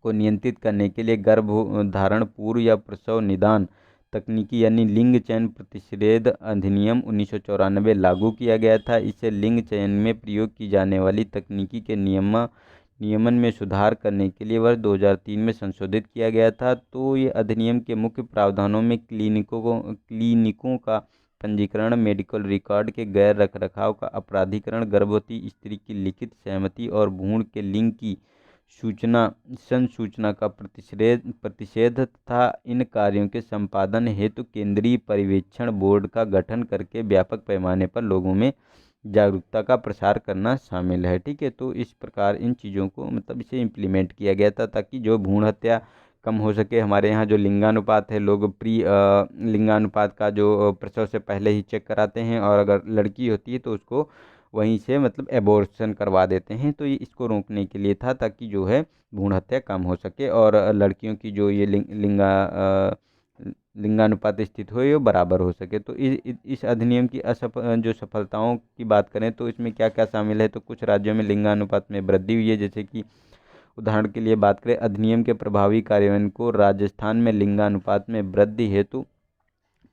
को नियंत्रित करने के लिए गर्भधारण पूर्व या प्रसव निदान तकनीकी यानी लिंग चयन प्रतिषेध अधिनियम 1994 लागू किया गया था। इसे लिंग चयन में प्रयोग की जाने वाली तकनीकी के नियमन में सुधार करने के लिए वर्ष 2003 में संशोधित किया गया था। तो ये अधिनियम के मुख्य प्रावधानों में क्लिनिकों का पंजीकरण, मेडिकल रिकॉर्ड के गैर रखरखाव का अपराधीकरण, गर्भवती स्त्री की लिखित सहमति और भ्रूण के लिंग की संसूचना का प्रतिषेध तथा इन कार्यों के संपादन हेतु केंद्रीय पर्यवेक्षण बोर्ड का गठन करके व्यापक पैमाने पर लोगों में जागरूकता का प्रसार करना शामिल है। ठीक है, तो इस प्रकार इन चीज़ों को मतलब इसे इम्प्लीमेंट किया गया था ताकि जो भ्रूण हत्या कम हो सके। हमारे यहाँ जो लिंगानुपात है, लोग लिंगानुपात का जो प्रसव से पहले ही चेक कराते हैं, और अगर लड़की होती है तो उसको वहीं से मतलब एबॉर्शन करवा देते हैं। तो ये इसको रोकने के लिए था, ताकि जो है भ्रूण हत्या कम हो सके और लड़कियों की जो ये लिंगानुपात स्थित हो ये बराबर हो सके। तो इस अधिनियम की जो सफलताओं की बात करें तो इसमें क्या क्या शामिल है, तो कुछ राज्यों में लिंगानुपात में वृद्धि हुई है। जैसे कि उदाहरण के लिए बात करें, अधिनियम के प्रभावी कार्यान्वयन को राजस्थान में लिंगानुपात में वृद्धि हेतु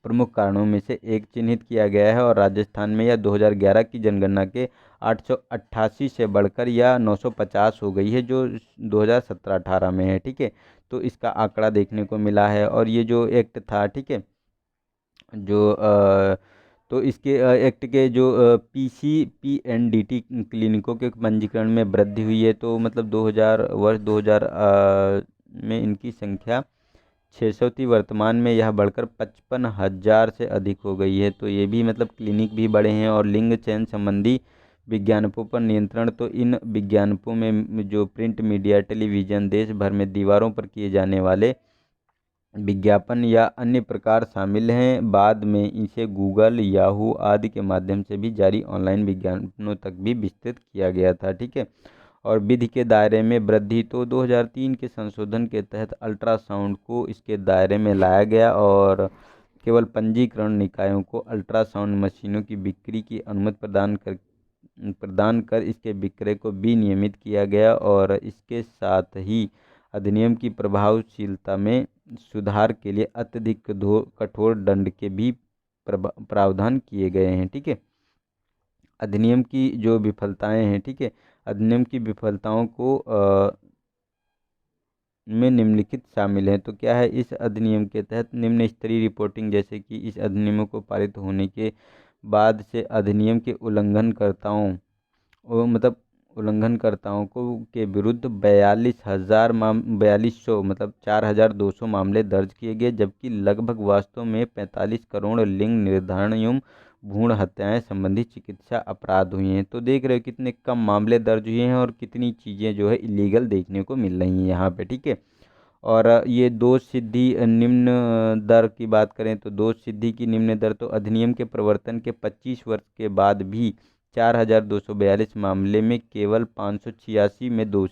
प्रमुख कारणों में से एक चिन्हित किया गया है, और राजस्थान में यह 2011 की जनगणना के 888 से बढ़कर यह 950 हो गई है, जो 2017-18 में है। ठीक है, तो इसका आंकड़ा देखने को मिला है। और ये जो एक्ट था, ठीक है, जो तो इसके एक्ट के जो PCPNDT क्लिनिकों के पंजीकरण में वृद्धि हुई है। तो मतलब 2000 में इनकी संख्या 600 थी, वर्तमान में यह बढ़कर 55,000 से अधिक हो गई है। तो ये भी मतलब क्लिनिक भी बढ़े हैं। और लिंग चयन संबंधी विज्ञापनों पर नियंत्रण, तो इन विज्ञापनों में जो प्रिंट मीडिया, टेलीविज़न, देश भर में दीवारों पर किए जाने वाले विज्ञापन या अन्य प्रकार शामिल हैं। बाद में इसे गूगल, याहू आदि के माध्यम से भी जारी ऑनलाइन विज्ञापनों तक भी विस्तृत किया गया था। ठीक है, और विधि के दायरे में वृद्धि, तो 2003 के संशोधन के तहत अल्ट्रासाउंड को इसके दायरे में लाया गया और केवल पंजीकरण निकायों को अल्ट्रासाउंड मशीनों की बिक्री की अनुमति प्रदान कर इसके विक्रय को विनियमित किया गया। और इसके साथ ही अधिनियम की प्रभावशीलता में सुधार के लिए अत्यधिक कठोर दंड के भी प्रावधान किए गए हैं। ठीक है, अधिनियम की जो विफलताएं हैं, ठीक है, अधिनियम की विफलताओं को में निम्नलिखित शामिल हैं। तो क्या है, इस अधिनियम के तहत निम्न स्तरीय रिपोर्टिंग, जैसे कि इस अधिनियम को पारित होने के बाद से अधिनियम के उल्लंघनकर्ताओं को के विरुद्ध 42,200 मतलब 4,200 मामले दर्ज किए गए, जबकि लगभग वास्तव में 45 करोड़ लिंग निर्धारण एवं भ्रूण हत्याएं संबंधी चिकित्सा अपराध हुए हैं। तो देख रहे हो कितने कम मामले दर्ज हुए हैं और कितनी चीज़ें जो है इलीगल देखने को मिल रही हैं यहाँ पे। ठीक है, और ये दोष सिद्धि निम्न दर की बात करें तो दोष सिद्धि की निम्न दर, तो अधिनियम के प्रवर्तन के 25 वर्ष के बाद भी 4,242 मामले में केवल 586 में दोष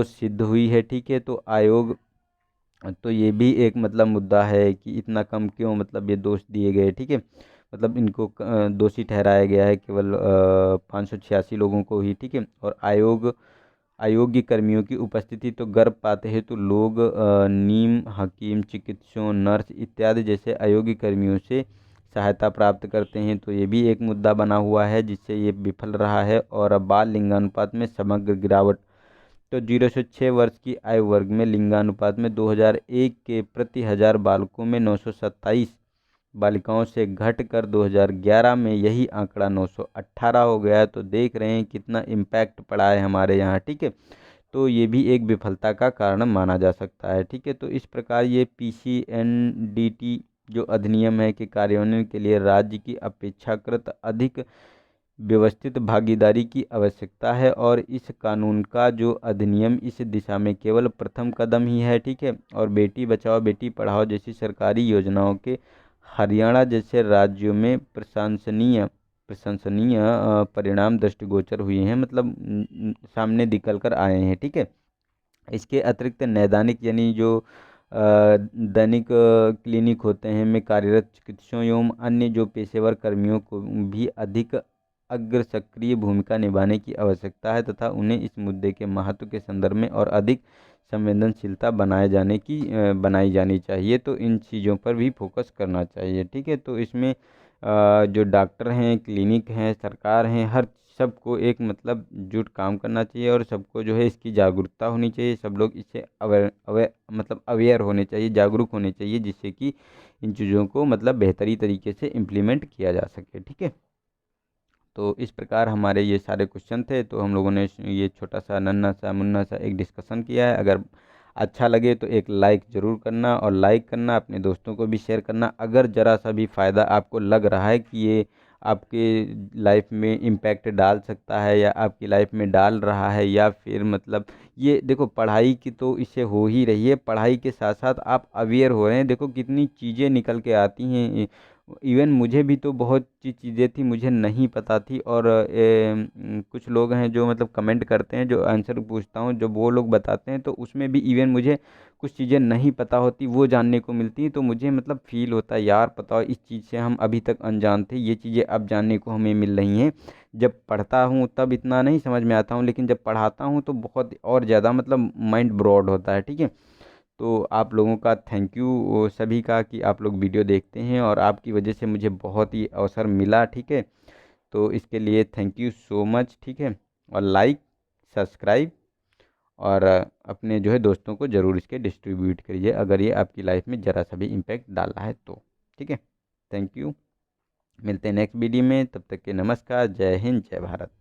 सिद्ध हुई है। ठीक है, तो ये भी एक मतलब मुद्दा है कि इतना कम क्यों मतलब ये दोष दिए गए। ठीक है, मतलब इनको दोषी ठहराया गया है केवल 586 लोगों को ही। ठीक है, और अयोग्य कर्मियों की उपस्थिति, तो गर्भपात हेतु लोग नीम, हकीम, चिकित्सकों, नर्स इत्यादि जैसे अयोग्य कर्मियों से सहायता प्राप्त करते हैं। तो ये भी एक मुद्दा बना हुआ है जिससे ये विफल रहा है। और बाल लिंगानुपात में समग्र गिरावट, तो 0 से 6 वर्ष की आयु वर्ग में लिंगानुपात में 2001 के प्रति 1000 बालकों में 927 बालिकाओं से घटकर 2011 में यही आंकड़ा 918 हो गया है। तो देख रहे हैं कितना इम्पैक्ट पड़ा है हमारे यहाँ। ठीक है, तो ये भी एक विफलता का कारण माना जा सकता है। ठीक है, तो इस प्रकार ये PCNDT जो अधिनियम है कि कार्यान्वयन के लिए राज्य की अपेक्षाकृत अधिक व्यवस्थित भागीदारी की आवश्यकता है, और इस कानून का जो अधिनियम इस दिशा में केवल प्रथम कदम ही है। ठीक है, और बेटी बचाओ बेटी पढ़ाओ जैसी सरकारी योजनाओं के हरियाणा जैसे राज्यों में प्रशंसनीय परिणाम दृष्टिगोचर हुए हैं, मतलब सामने निकल कर आए हैं। ठीक है, इसके अतिरिक्त नैदानिक यानी जो दैनिक क्लिनिक होते हैं में कार्यरत चिकित्सकों एवं अन्य जो पेशेवर कर्मियों को भी अधिक अग्र सक्रिय भूमिका निभाने की आवश्यकता है, तथा उन्हें इस मुद्दे के महत्व के संदर्भ में और अधिक संवेदनशीलता बनाई जानी चाहिए। तो इन चीज़ों पर भी फोकस करना चाहिए। ठीक है, तो इसमें जो डॉक्टर हैं, क्लिनिक हैं, सरकार हैं, हर सबको एक मतलब जुट काम करना चाहिए, और सबको जो है इसकी जागरूकता होनी चाहिए। सब लोग इससे अवेयर होने चाहिए, जागरूक होने चाहिए, जिससे कि इन चीज़ों को मतलब बेहतरी तरीके से इम्प्लीमेंट किया जा सके। ठीक है, तो इस प्रकार हमारे ये सारे क्वेश्चन थे। तो हम लोगों ने ये छोटा सा नन्हा सा मुन्ना सा एक डिस्कशन किया है। अगर अच्छा लगे तो एक लाइक ज़रूर करना, और लाइक करना अपने दोस्तों को भी शेयर करना। अगर ज़रा सा भी फ़ायदा आपको लग रहा है कि ये आपके लाइफ में इम्पैक्ट डाल सकता है या आपकी लाइफ में डाल रहा है, या फिर मतलब ये देखो पढ़ाई की तो इससे हो ही रही है, पढ़ाई के साथ साथ आप अवेयर हो रहे हैं। देखो कितनी चीज़ें निकल के आती हैं, इवन मुझे भी तो बहुत सी चीज़ें थी मुझे नहीं पता थी। और कुछ लोग हैं जो मतलब कमेंट करते हैं, जो आंसर पूछता हूँ जो वो लोग बताते हैं, तो उसमें भी इवन मुझे कुछ चीज़ें नहीं पता होती वो जानने को मिलती हैं। तो मुझे मतलब फील होता है यार बताओ, इस चीज़ से हम अभी तक अनजान थे, ये चीज़ें अब जानने को हमें मिल रही हैं। जब पढ़ता हूँ तब इतना नहीं समझ में आता हूँ, लेकिन जब पढ़ाता हूँ तो बहुत और ज़्यादा मतलब माइंड ब्रॉड होता है। ठीक है, तो आप लोगों का थैंक यू सभी का कि आप लोग वीडियो देखते हैं, और आपकी वजह से मुझे बहुत ही अवसर मिला। ठीक है, तो इसके लिए थैंक यू सो मच। ठीक है, और लाइक, सब्सक्राइब, और अपने जो है दोस्तों को ज़रूर इसके डिस्ट्रीब्यूट करिए अगर ये आपकी लाइफ में ज़रा सा भी इम्पैक्ट डाला है तो। ठीक है, थैंक यू, मिलते हैं नेक्स्ट वीडियो में, तब तक के नमस्कार, जय हिंद, जय भारत।